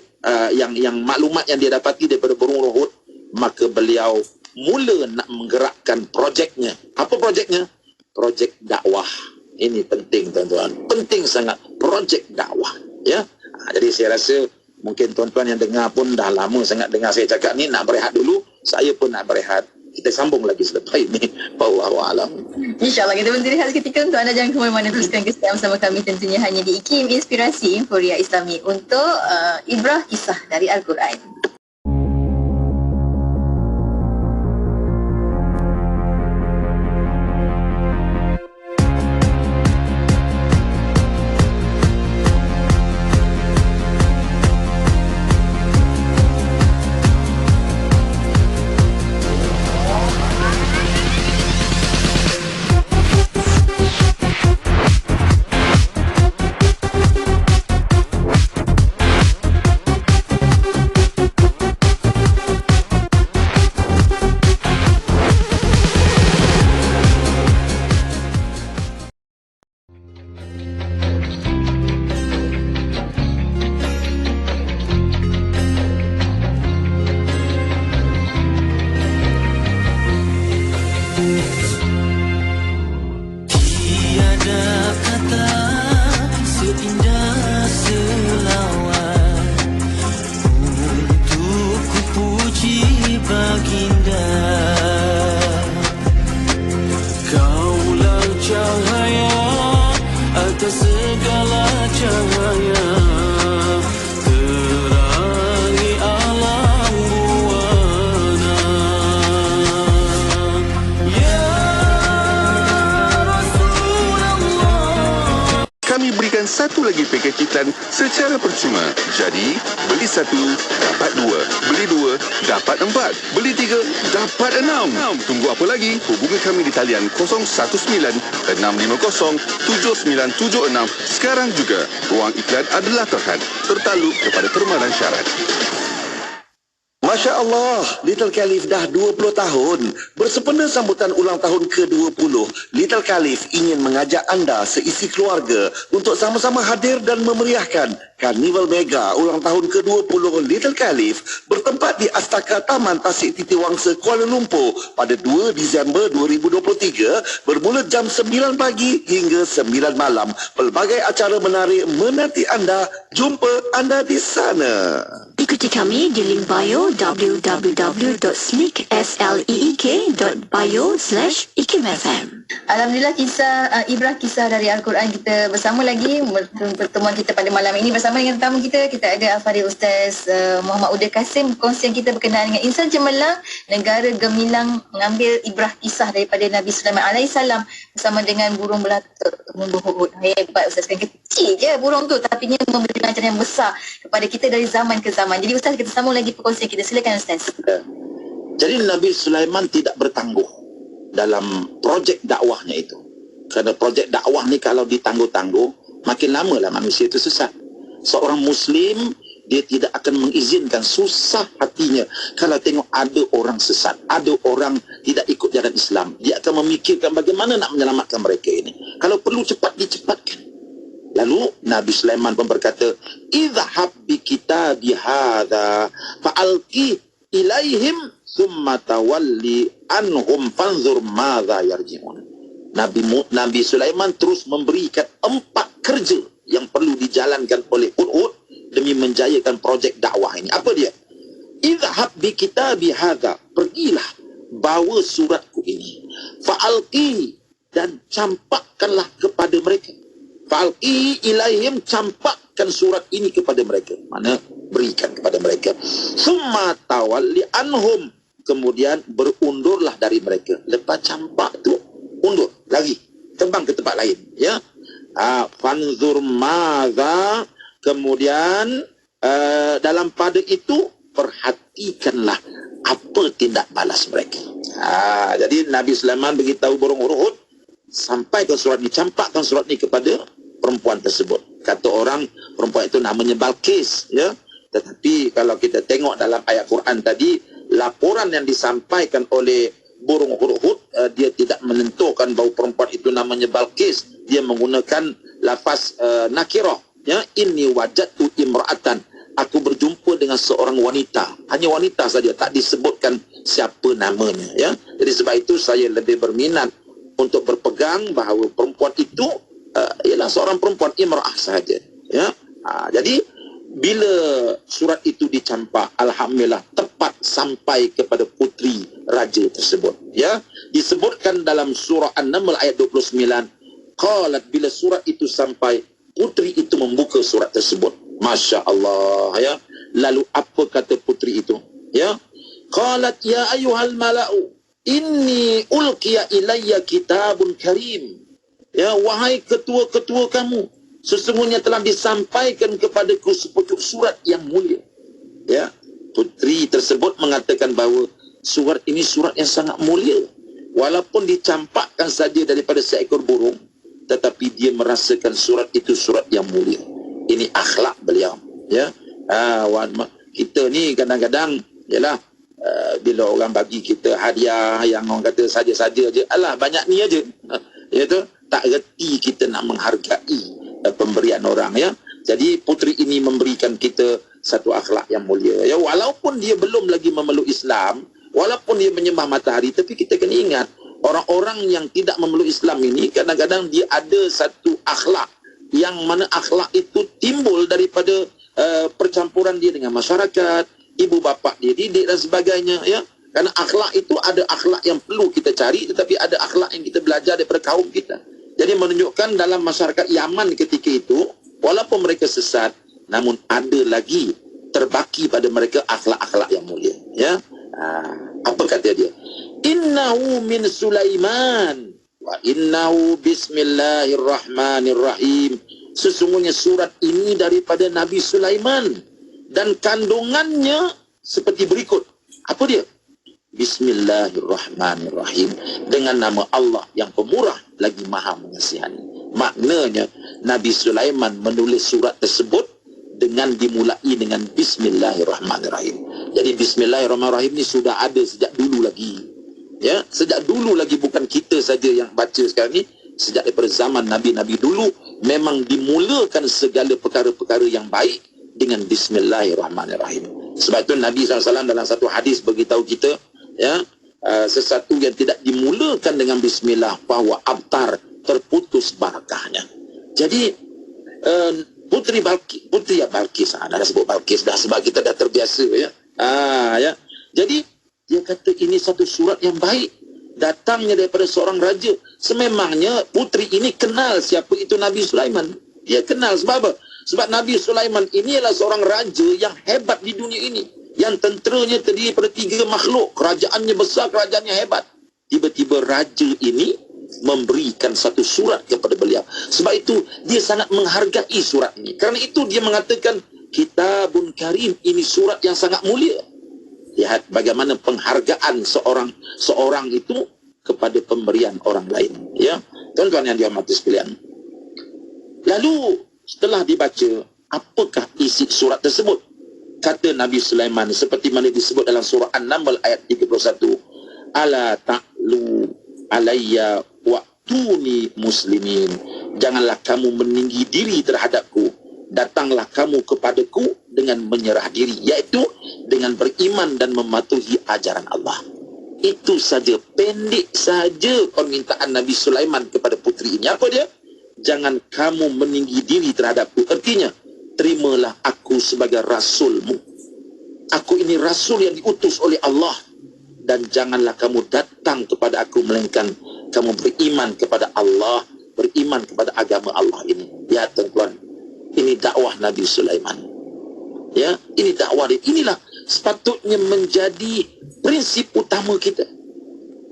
yang maklumat yang dia dapati daripada burung ruhut, maka beliau mula nak menggerakkan projeknya. Apa projeknya? Projek dakwah. Ini penting tuan-tuan. Penting sangat projek dakwah. Ya. Jadi saya rasa mungkin tuan-tuan yang dengar pun dah lama sangat dengar saya cakap ni, nak berehat dulu. Saya pun nak berehat. Kita sambung lagi selepas ini. Wallahualam. InsyaAllah kita berhenti rehat seketika untuk anda jangan ke mana-mana, teruskan kesekian bersama kami tentunya hanya di IKIM Inspirasi Inforia Islami untuk ibrah kisah dari Al-Quran. Satu lagi pakej iklan secara percuma. Jadi, beli satu, dapat dua. Beli dua, dapat empat. Beli tiga, dapat enam. Tunggu apa lagi? Hubungi kami di talian 019-650-7976 sekarang juga. Ruang iklan adalah terhad. Tertaluk kepada terma dan syarat. Masya Allah, Little Khalif dah 20 tahun. Bersempena sambutan ulang tahun ke-20, Little Khalif ingin mengajak anda seisi keluarga untuk sama-sama hadir dan memeriahkan Karnival Mega ulang tahun ke-20 Little Khalif bertempat di Astaka Taman Tasik Titi Wangsa, Kuala Lumpur pada 2 Disember 2023 bermula jam 9 pagi hingga 9 malam. Pelbagai acara menarik menanti anda. Jumpa anda di sana. Ikuti kami di link bio www.sleek.bio/ikimfm. Alhamdulillah, ibrah kisah dari Al-Quran kita bersama lagi. Pertemuan kita pada malam ini bersama dengan tetamu kita ada Al-Fadhil Ustaz Muhammad Uda Kasim. Perkongsian kita berkenaan dengan insan cemerlang negara gemilang mengambil ibrah kisah daripada Nabi Sulaiman alaihissalam bersama dengan burung belatuk Hudhud. Hebat Ustaz, kan kecil je burung tu tapi dia memberi pelajaran yang besar kepada kita dari zaman ke zaman. Jadi Ustaz, kita sambung lagi perkongsian kita. Silakan Ustaz. Jadi Nabi Sulaiman tidak bertangguh dalam projek dakwahnya itu. Kerana projek dakwah ni kalau ditangguh-tangguh, makin lamalah manusia itu sesat. Seorang Muslim, dia tidak akan mengizinkan, susah hatinya kalau tengok ada orang sesat, ada orang tidak ikut jalan Islam. Dia akan memikirkan bagaimana nak menyelamatkan mereka ini. Kalau perlu cepat dicepatkan. Lalu Nabi Sulaiman pun berkata, "Idhhab bi kitabi hadza fa'alqi ilaihim thumma tawalli anhum fanzur madza yarji'un." Nabi Sulaiman terus memberikan 4 kerja yang perlu dijalankan oleh Hudhud demi menjayakan projek dakwah ini. Apa dia? Idhhab bi kitabi hadza, pergilah bawa suratku ini. Fa'alqi, dan campakkanlah kepada mereka. Fa'alqi ilaihim, campak campakkan surat ini kepada mereka. Mana berikan kepada mereka. Summa tawalli anhum. Kemudian berundurlah dari mereka. Lepas campak tu, undur lagi. Terbang ke tempat lain. Ya. Fanzur madza. Kemudian dalam pada itu, perhatikanlah apa tindak balas mereka. Jadi Nabi Sulaiman beritahu burung hurhud, sampaikan surat ni, campakkan surat ni kepada perempuan tersebut. Kata orang, perempuan itu namanya Balqis, ya. Tetapi kalau kita tengok dalam ayat Quran tadi, laporan yang disampaikan oleh burung hurhud, dia tidak menentukan bahawa perempuan itu namanya Balqis. Dia menggunakan lafaz nakirah, ya. Inni wajadtu imra'atan. Aku berjumpa dengan seorang wanita. Hanya wanita saja, tak disebutkan siapa namanya, ya. Jadi sebab itu saya lebih berminat untuk berpegang bahawa perempuan itu ialah seorang perempuan imra'ah saja, ya. Jadi bila surat itu dicampak, alhamdulillah tepat sampai kepada puteri raja tersebut, ya. Disebutkan dalam surah An-Naml ayat 29, qalat, bila surat itu sampai, puteri itu membuka surat tersebut. Masya Allah, ya. Lalu apa kata puteri itu, ya? Qalat ya ayyuhal mala'u inni ulqiya ilayya kitabun karim. Ya, wahai ketua-ketua kamu, sesungguhnya telah disampaikan kepadaku sepucuk surat yang mulia. Ya, puteri tersebut mengatakan bahawa surat ini surat yang sangat mulia. Walaupun dicampakkan saja daripada seekor burung, tetapi dia merasakan surat itu surat yang mulia. Ini akhlak beliau, ya. Kita ni kadang-kadang ialah bila orang bagi kita hadiah yang orang kata saja-saja je, alah banyak ni aja, ya tu, tak reti kita nak menghargai pemberian orang, ya. Jadi puteri ini memberikan kita satu akhlak yang mulia, ya. Walaupun dia belum lagi memeluk Islam, walaupun dia menyembah matahari, tapi kita kena ingat orang-orang yang tidak memeluk Islam ini kadang-kadang dia ada satu akhlak yang mana akhlak itu timbul daripada percampuran dia dengan masyarakat, ibu bapa dia didik dan sebagainya, ya. Karena akhlak itu ada akhlak yang perlu kita cari, tetapi ada akhlak yang kita belajar daripada kaum kita. Jadi menunjukkan dalam masyarakat Yaman ketika itu, walaupun mereka sesat, namun ada lagi terbaki pada mereka akhlak-akhlak yang mulia, ya. Apa kata dia? Innahu min Sulaiman wa innahu bismillahirrahmanirrahim. Sesungguhnya surat ini daripada Nabi Sulaiman dan kandungannya seperti berikut. Apa dia? Bismillahirrahmanirrahim. Dengan nama Allah yang pemurah lagi maha mengasihani. Maknanya Nabi Sulaiman menulis surat tersebut dengan dimulai dengan Bismillahirrahmanirrahim. Jadi Bismillahirrahmanirrahim ni sudah ada sejak dulu lagi. Ya, sejak dulu lagi, bukan kita saja yang baca sekarang ni. Sejak daripada zaman Nabi-Nabi dulu memang dimulakan segala perkara-perkara yang baik dengan Bismillahirrahmanirrahim. Sebab itu Nabi SAW dalam satu hadis beritahu kita, ya, sesuatu yang tidak dimulakan dengan Bismillah bahawa abtar, terputus barakahnya. Jadi puteri Balqis, dah sebut Balqis dah sebab kita dah terbiasa, ya. Ya. Jadi dia kata ini satu surat yang baik, datangnya daripada seorang raja. Sememangnya puteri ini kenal siapa itu Nabi Sulaiman. Dia kenal sebab apa? Sebab Nabi Sulaiman ini adalah seorang raja yang hebat di dunia ini, yang tenteranya terdiri daripada 3 makhluk, kerajaannya besar, kerajaannya hebat. Tiba-tiba raja ini memberikan satu surat kepada beliau. Sebab itu dia sangat menghargai surat ini. Kerana itu dia mengatakan Kitabun Karim, ini surat yang sangat mulia. Lihat bagaimana penghargaan seorang itu kepada pemberian orang lain, ya. Tuan-tuan yang dihormati sekalian. Lalu setelah dibaca, apakah isi surat tersebut? Kata Nabi Sulaiman seperti mana disebut dalam surah An-Naml ayat 31, ala ta'lu alayya wa'tuni muslimin. Janganlah kamu meninggi diri terhadapku, datanglah kamu kepadaku dengan menyerah diri, iaitu dengan beriman dan mematuhi ajaran Allah. Itu saja, pendek saja permintaan Nabi Sulaiman kepada puteri ini. Apa dia? Jangan kamu meninggi diri terhadapku. Artinya, terimalah aku sebagai rasulmu. Aku ini rasul yang diutus oleh Allah. Dan janganlah kamu datang kepada aku melainkan kamu beriman kepada Allah, beriman kepada agama Allah ini. Ya tuan-tuan, ini Ini dakwah Nabi Sulaiman. Ya, ini dakwah dia. Inilah sepatutnya menjadi prinsip utama kita.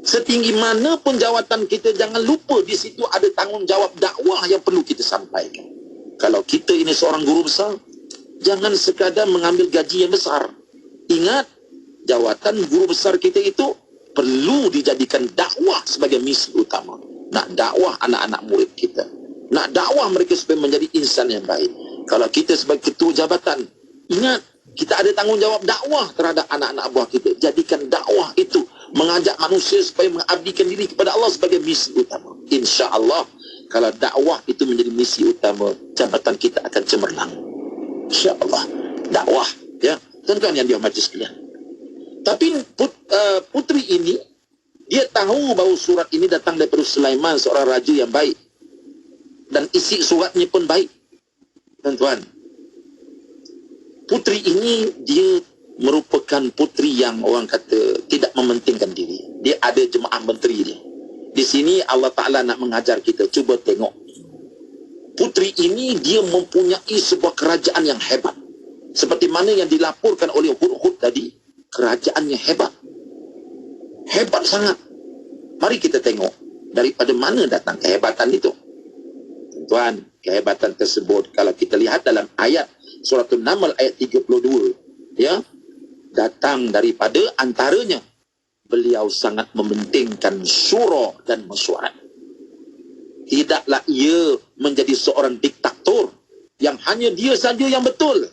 Setinggi mana pun jawatan kita, jangan lupa di situ ada tanggungjawab dakwah yang perlu kita sampaikan. Kalau kita ini seorang guru besar, jangan sekadar mengambil gaji yang besar. Ingat, jawatan guru besar kita itu perlu dijadikan dakwah sebagai misi utama. Nak dakwah anak-anak murid kita. Nak dakwah mereka supaya menjadi insan yang baik. Kalau kita sebagai ketua jabatan, ingat, kita ada tanggungjawab dakwah terhadap anak-anak buah kita. Jadikan dakwah itu mengajak manusia supaya mengabdikan diri kepada Allah sebagai misi utama. InsyaAllah, kalau dakwah itu menjadi misi utama, jabatan kita akan cemerlang. InsyaAllah. Dakwah, ya. Tuan-tuan yang dihormati sekalian. Tapi putri ini, dia tahu bahawa surat ini datang daripada Sulaiman, seorang raja yang baik. Dan isi suratnya pun baik. Tuan-tuan, putri ini dia merupakan putri yang orang kata tidak mementingkan diri. Dia ada jemaah menteri dia. Di sini Allah Ta'ala nak mengajar kita. Cuba tengok. Putri ini dia mempunyai sebuah kerajaan yang hebat. Seperti mana yang dilaporkan oleh Hud-Hud tadi. Kerajaannya hebat. Hebat sangat. Mari kita tengok. Daripada mana datang kehebatan itu. Tuan, kehebatan tersebut kalau kita lihat dalam ayat Surah An-Naml ayat 32, ya, datang daripada antaranya beliau sangat mementingkan syura dan mesyuarat. Tidaklah ia menjadi seorang diktator yang hanya dia saja yang betul.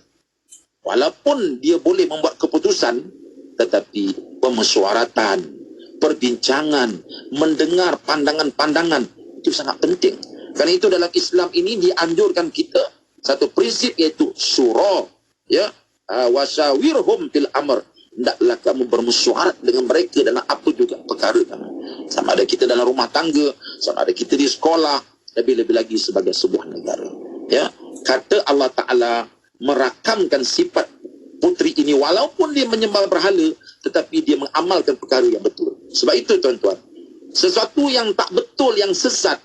Walaupun dia boleh membuat keputusan, tetapi pemesyuaratan, perbincangan, mendengar pandangan-pandangan itu sangat penting. Kerana itu dalam Islam ini dianjurkan kita satu prinsip iaitu syura, ya, wasyawirhum fil amr. Hendaklah kamu bermesyuarat dengan mereka dalam apa juga perkara kamu. Sama ada kita dalam rumah tangga, sama ada kita di sekolah, lebih-lebih lagi sebagai sebuah negara. Ya, kata Allah Ta'ala merakamkan sifat putri ini walaupun dia menyembah berhala, tetapi dia mengamalkan perkara yang betul. Sebab itu tuan-tuan, sesuatu yang tak betul, yang sesat,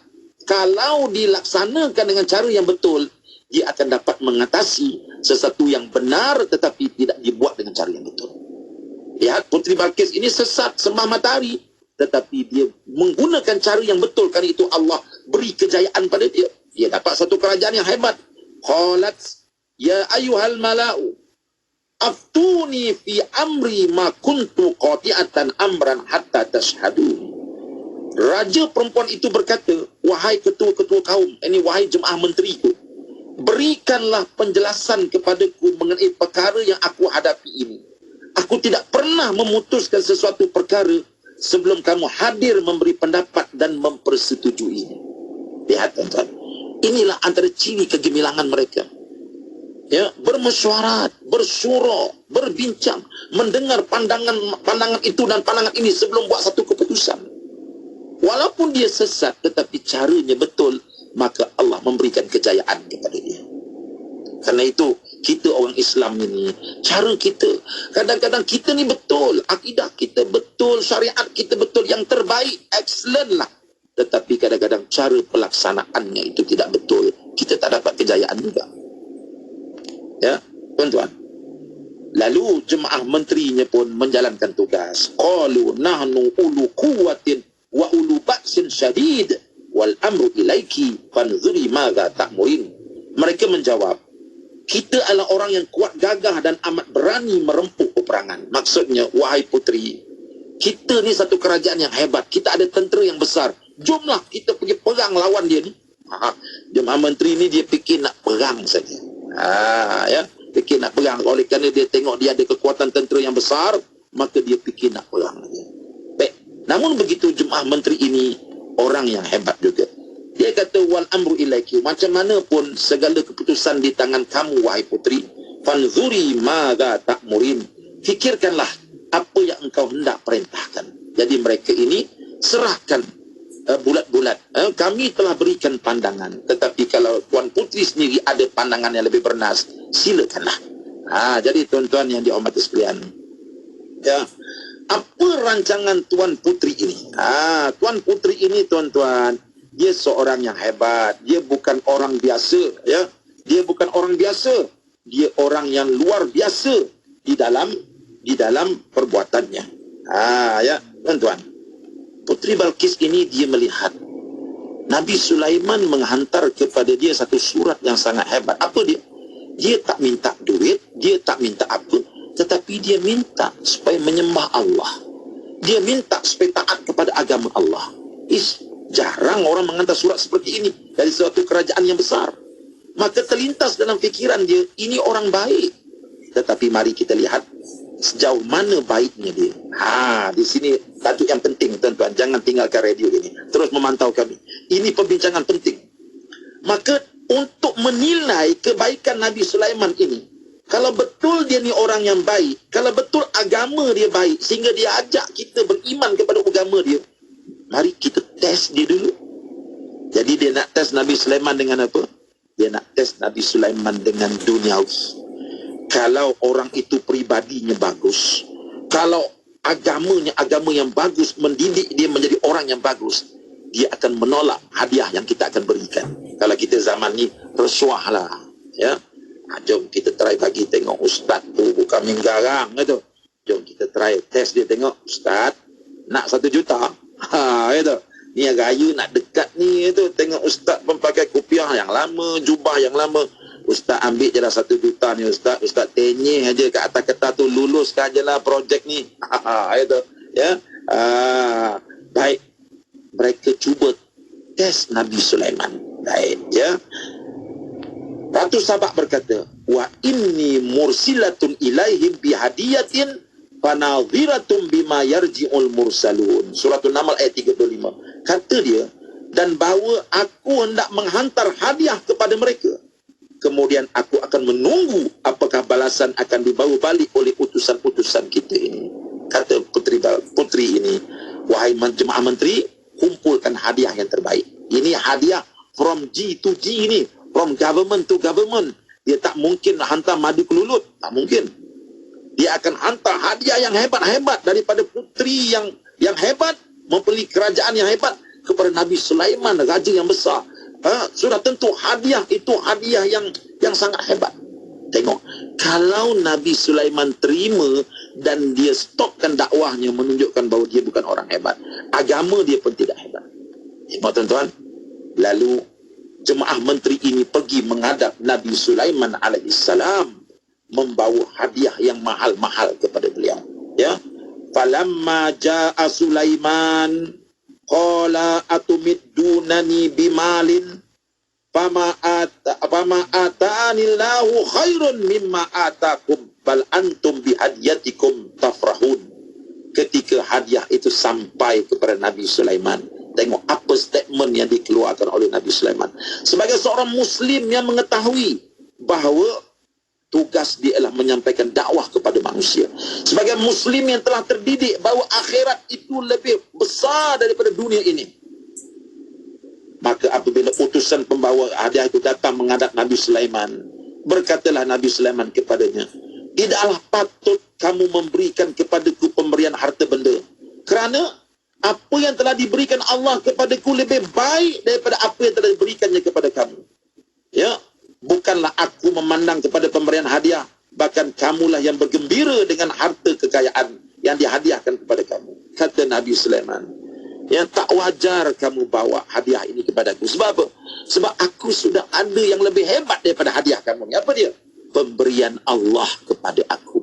kalau dilaksanakan dengan cara yang betul, dia akan dapat mengatasi sesuatu yang benar tetapi tidak dibuat dengan cara yang betul. Lihat, Putri Balqis ini sesat sembah matahari, tetapi dia menggunakan cara yang betul. Kerana itu Allah beri kejayaan pada dia. Dia dapat satu kerajaan yang hebat. Qalat ya ayyuhal mala'u aftuni fi amri ma kuntu qati'atan amran hatta tashhadun. Raja perempuan itu berkata, wahai ketua-ketua kaum, ini wahai jemaah menteriku, berikanlah penjelasan kepadaku mengenai perkara yang aku hadapi ini. Aku tidak pernah memutuskan sesuatu perkara sebelum kamu hadir memberi pendapat dan mempersetujui. Lihat tuan-tuan, inilah antara ciri kegemilangan mereka. Ya, bermesyuarat, bersyura, berbincang, mendengar pandangan itu dan pandangan ini sebelum buat satu keputusan. Walaupun dia sesat tetapi caranya betul, maka Allah memberikan kejayaan kepada dia. Karena itu kita orang Islam ini, cara kita, kadang-kadang kita ni betul, akidah kita betul, syariat kita betul, yang terbaik, excellent lah. Tetapi kadang-kadang cara pelaksanaannya itu tidak betul, kita tak dapat kejayaan juga. Ya, tuan-tuan. Lalu jemaah menterinya pun menjalankan tugas. Qalu nahnu ulu quwwatin wa ulu ba'sin syadid wal amru ilaiki fanzuri madza ta'murin. Mereka menjawab, kita adalah orang yang kuat gagah dan amat berani merempuk peperangan. Maksudnya, wahai putri, kita ni satu kerajaan yang hebat, kita ada tentera yang besar, jomlah kita pergi perang lawan dia ni. Jemaah menteri ni dia fikir nak perang saja. Ya, fikir nak perang. Oleh kerana dia tengok dia ada kekuatan tentera yang besar, maka dia fikir nak perang saja. Baik. Namun begitu jemaah menteri ini orang yang hebat juga. Dia kata wal amru ilaiki, macam mana pun segala keputusan di tangan kamu wahai putri. Fanzuri madza ta'murin, fikirkanlah apa yang engkau hendak perintahkan. Jadi mereka ini serahkan bulat-bulat. Kami telah berikan pandangan, tetapi kalau tuan putri sendiri ada pandangan yang lebih bernas, silakanlah. Jadi tuan-tuan yang dihormati sekalian, ya, apa rancangan tuan putri ini? Tuan putri ini tuan-tuan, dia seorang yang hebat, dia bukan orang biasa, ya. Dia bukan orang biasa. Dia orang yang luar biasa di dalam perbuatannya. Ya, tuan-tuan. Putri Balqis ini dia melihat Nabi Sulaiman menghantar kepada dia satu surat yang sangat hebat. Apa dia? Dia tak minta duit, dia tak minta apa, tetapi dia minta supaya menyembah Allah. Dia minta supaya taat kepada agama Allah. Jarang orang menghantar surat seperti ini dari suatu kerajaan yang besar. Maka terlintas dalam fikiran dia, ini orang baik. Tetapi mari kita lihat sejauh mana baiknya dia. Di sini satu yang penting, tuan-tuan. Jangan tinggalkan radio ini. Terus memantau kami. Ini perbincangan penting. Maka untuk menilai kebaikan Nabi Sulaiman ini, kalau betul dia ni orang yang baik, kalau betul agama dia baik, sehingga dia ajak kita beriman kepada agama dia, mari kita test dia dulu. Jadi dia nak test Nabi Sulaiman dengan apa? Dia nak test Nabi Sulaiman dengan duniawi. Kalau orang itu pribadinya bagus, kalau agamanya agama yang bagus, mendidik dia menjadi orang yang bagus, dia akan menolak hadiah yang kita akan berikan. Kalau kita zaman ni tersuah lah, ya. Jom kita try bagi tengok ustaz tu bukan menggarang tu. Jom kita try test dia tengok, ustaz nak 1 juta. Itu. Ni raya nak dekat ni tu, tengok ustaz pun pakai kopiah yang lama, jubah yang lama. Ustaz ambil je lah 1 juta ni ustaz. Ustaz tenyeh aja kat atas kertas tu, luluskan je lah projek ni. Itu. Ya. Baik. Mereka cuba tes Nabi Sulaiman. Baik. Ya. Ratu Sabak berkata, wa inni mursilatun ilaihim bihadiyatin fanadhiratum bima yarji'ul mursalun. Surah An-Naml ayat 35. Kata dia, dan bahawa aku hendak menghantar hadiah kepada mereka. Kemudian aku akan menunggu apakah balasan akan dibawa balik oleh utusan-utusan kita ini. Kata putri ini, wahai jemaah menteri, kumpulkan hadiah yang terbaik. Ini hadiah from G to G ini, from government to government. Dia tak mungkin hantar madu kelulut, tak mungkin. Dia akan hantar hadiah yang hebat-hebat daripada putri yang hebat, membeli kerajaan yang hebat kepada Nabi Sulaiman, raja yang besar. Sudah tentu hadiah itu hadiah yang sangat hebat. Tengok, kalau Nabi Sulaiman terima dan dia stopkan dakwahnya, menunjukkan bahawa dia bukan orang hebat, agama dia pun tidak hebat. Tengok tuan-tuan. Lalu jemaah menteri ini pergi menghadap Nabi Sulaiman alaihissalam, membawa hadiah yang mahal-mahal kepada beliau. Ya, falamma jaa Sulaiman qala atumiddunani bimalin fama atanillahu khairun mimma atakum bal antum bihadiyatikum tafrahun. Ketika hadiah itu sampai kepada Nabi Sulaiman, tengok apa statement yang dikeluarkan oleh Nabi Sulaiman. Sebagai seorang Muslim yang mengetahui bahawa tugas dia adalah menyampaikan dakwah kepada manusia. Sebagai Muslim yang telah terdidik bahawa akhirat itu lebih besar daripada dunia ini. Maka apabila utusan pembawa hadiah itu datang menghadap Nabi Sulaiman, berkatalah Nabi Sulaiman kepadanya, tidaklah patut kamu memberikan kepadaku pemberian harta benda, kerana apa yang telah diberikan Allah kepadaku lebih baik daripada apa yang telah diberikannya kepada kamu. Ya, bukanlah aku memandang kepada pemberian hadiah, bahkan kamulah yang bergembira dengan harta kekayaan yang dihadiahkan kepada kamu. Kata Nabi Sulaiman, yang tak wajar kamu bawa hadiah ini kepadaku. Sebab apa? Sebab aku sudah ada yang lebih hebat daripada hadiah kamu. Apa dia? Pemberian Allah kepada aku.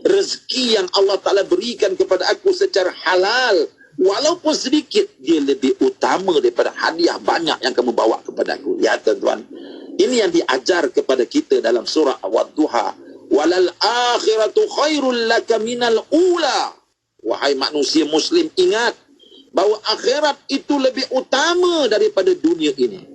Rezeki yang Allah Ta'ala berikan kepada aku secara halal, walaupun sedikit, dia lebih utama daripada hadiah banyak yang kamu bawa kepada aku. Ya tuan-tuan, ini yang diajar kepada kita dalam surah Wad-Duha. Walal akhiratu khairul laka minal ula. Wahai manusia Muslim, ingat bahawa akhirat itu lebih utama daripada dunia ini.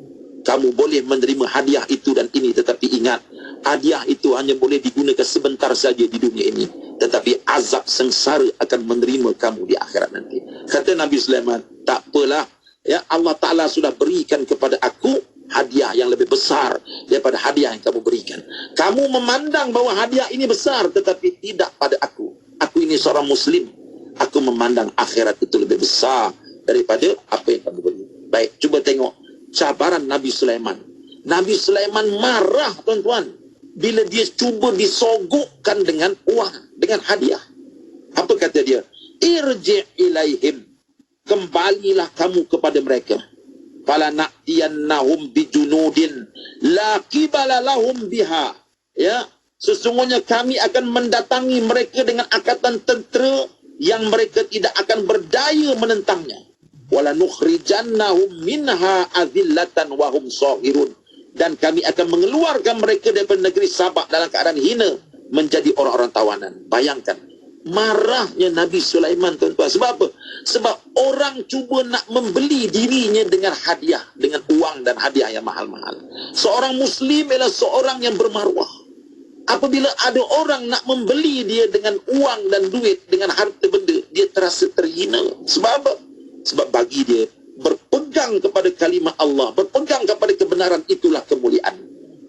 Kamu boleh menerima hadiah itu dan ini, tetapi ingat, hadiah itu hanya boleh digunakan sebentar saja di dunia ini, tetapi azab sengsara akan menerima kamu di akhirat nanti. Kata Nabi Sulaiman, tak apalah, ya, Allah Ta'ala sudah berikan kepada aku hadiah yang lebih besar daripada hadiah yang kamu berikan. Kamu memandang bahawa hadiah ini besar, tetapi tidak pada aku. Aku ini seorang Muslim. Aku memandang akhirat itu lebih besar daripada apa yang kamu beri. Baik, cuba tengok cabaran Nabi Sulaiman. Nabi Sulaiman marah, tuan-tuan, bila dia cuba disogokkan dengan uang, dengan hadiah. Apa kata dia? Irji' ilaihim. Kembalilah kamu kepada mereka. Fala na'tiyannahum bijunudin la qibala lahum biha. Ya, sesungguhnya kami akan mendatangi mereka dengan angkatan tentera yang mereka tidak akan berdaya menentangnya. Wala nukhrijannahum minha azillatan wa hum saghirun. Dan kami akan mengeluarkan mereka daripada negeri Sabak dalam keadaan hina menjadi orang-orang tawanan. Bayangkan marahnya Nabi Sulaiman, tuan-tuan. Sebab apa? Sebab orang cuba nak membeli dirinya dengan hadiah, dengan uang dan hadiah yang mahal-mahal. Seorang Muslim ialah seorang yang bermaruah. Apabila ada orang nak membeli dia dengan uang dan duit, dengan harta benda, dia terasa terhina. Sebab apa? Sebab bagi dia, berpegang kepada kalimah Allah, berpegang kepada kebenaran, itulah kemuliaan.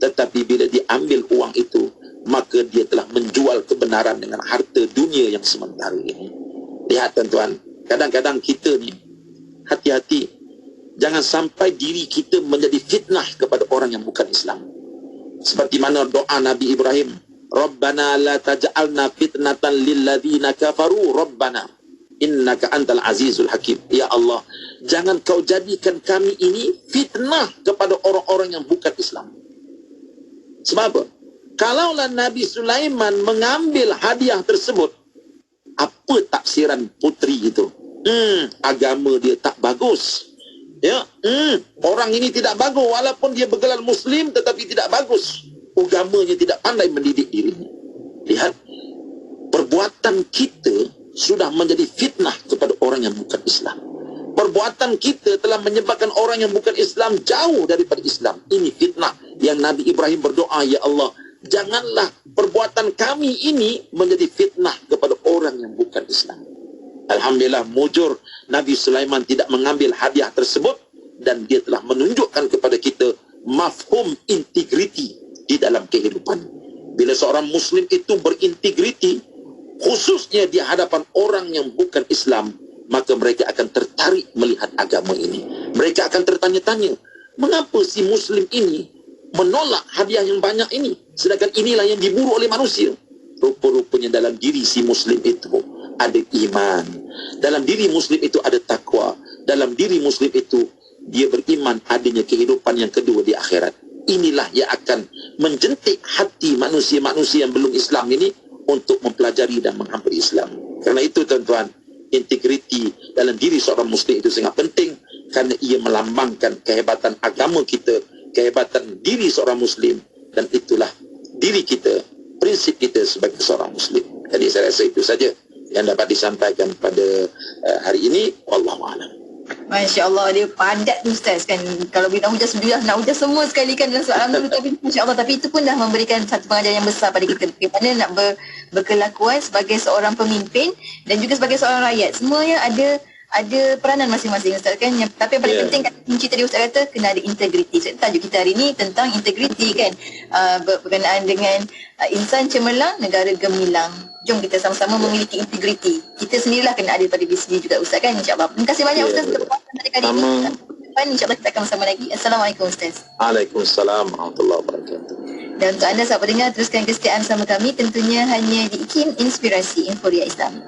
Tetapi bila diambil uang itu, maka dia telah menjual kebenaran dengan harta dunia yang sementara ini. Lihat, tuan-tuan, kadang-kadang kita ni hati-hati, jangan sampai diri kita menjadi fitnah kepada orang yang bukan Islam. Seperti mana doa Nabi Ibrahim, Rabbana la taj'alna fitnatan lilladzina kafaru, Rabbana innaka antal azizul hakim. Ya Allah, jangan kau jadikan kami ini fitnah kepada orang-orang yang bukan Islam. Sebab apa? Kalaulah Nabi Sulaiman mengambil hadiah tersebut, apa tafsiran puteri itu? Agama dia tak bagus. Ya, orang ini tidak bagus, walaupun dia bergelar Muslim tetapi tidak bagus. Agamanya tidak pandai mendidik dirinya. Lihat, perbuatan kita sudah menjadi fitnah kepada orang yang bukan Islam. Perbuatan kita telah menyebabkan orang yang bukan Islam jauh daripada Islam. Ini fitnah yang Nabi Ibrahim berdoa, ya Allah, janganlah perbuatan kami ini menjadi fitnah kepada orang yang bukan Islam. Alhamdulillah, mujur Nabi Sulaiman tidak mengambil hadiah tersebut, dan dia telah menunjukkan kepada kita mafhum integriti di dalam kehidupan. Bila seorang Muslim itu berintegriti, khususnya di hadapan orang yang bukan Islam, maka mereka akan tertarik melihat agama ini. Mereka akan tertanya-tanya, mengapa si Muslim ini menolak hadiah yang banyak ini, sedangkan inilah yang diburu oleh manusia? Rupa-rupanya dalam diri si Muslim itu ada iman. Dalam diri Muslim itu ada takwa. Dalam diri Muslim itu dia beriman adanya kehidupan yang kedua di akhirat. Inilah yang akan menjentik hati manusia-manusia yang belum Islam ini untuk mempelajari dan menghampiri Islam. Kerana itu, tuan-tuan, integriti dalam diri seorang Muslim itu sangat penting, kerana ia melambangkan kehebatan agama kita, kehebatan diri seorang Muslim, dan itulah diri kita, prinsip kita sebagai seorang Muslim. Jadi saya rasa itu saja yang dapat disampaikan pada hari ini. Wallahualam. Masya Allah, dia padat tu Ustaz kan. Kalau nak hujah sebelah, nak hujah semua sekali kan dalam soalan dulu. Tapi Masya Allah, tapi itu pun dah memberikan satu pengajaran yang besar pada kita. Bagaimana nak berkelakuan sebagai seorang pemimpin dan juga sebagai seorang rakyat. Semuanya ada peranan masing-masing Ustaz kan. Tapi yang paling penting kan, kunci tadi Ustaz kata kena ada integriti. So, tajuk kita hari ni tentang integriti kan. Berkenaan dengan insan cemerlang, negara gemilang. Jom kita sama-sama memiliki integriti. Kita sendirilah kena ada pada diri sendiri juga Ustaz kan, insyaAllah. Terima kasih banyak Ustaz untuk perhatian pada kali ini. InsyaAllah kita akan bersama lagi. Assalamualaikum Ustaz. Waalaikumsalam warahmatullahi wabarakatuh. Dan untuk anda sahabat pendengar, teruskan kesetiaan sama kami tentunya hanya di IKIM Inspirasi Inforia Islam.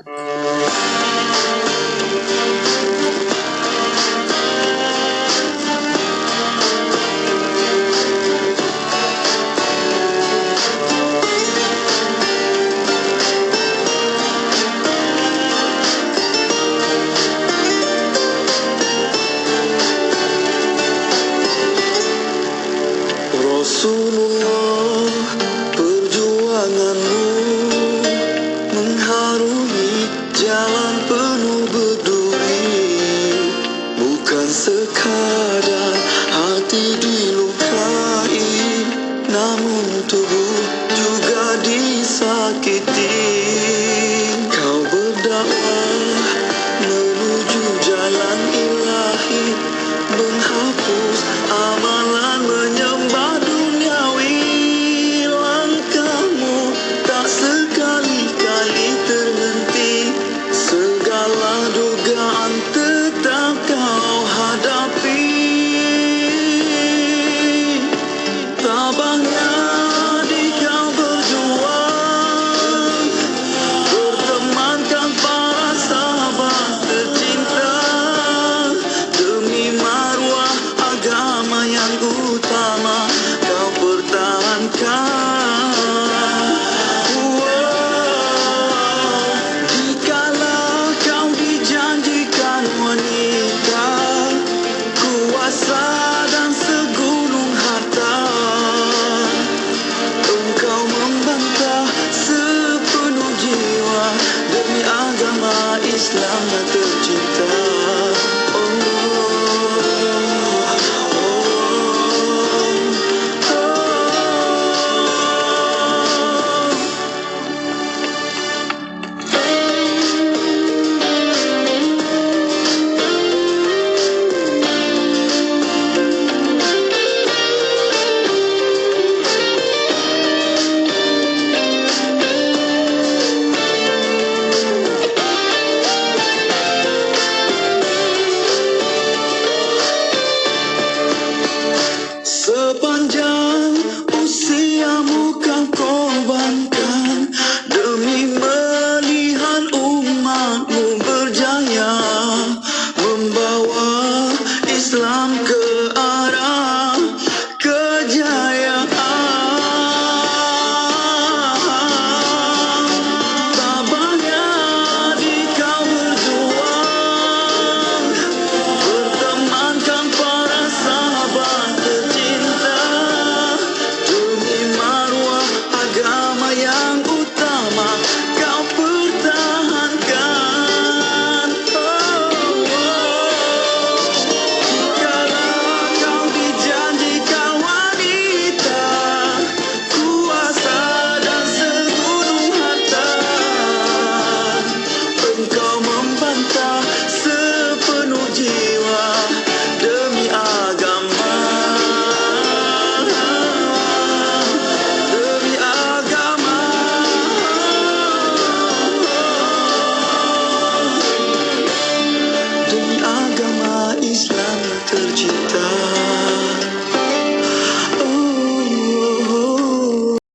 Rasulullah, perjuanganmu mengharungi jalan penuh berduri, bukan sekadar hati dilukai, namun tubuh juga disakiti. Kau berdakwah menuju jalan ilahi, menghapus amalan menyembah duniawi. Langkahmu tak sekali-kali terhenti, segala dugaan tetap kau hadapi. perjuangkan. Dikala kau dijanjikan wanita, kuasa dan segunung harta, engkau membantah sepenuh jiwa demi agama Islam yang tercinta. Sepanjang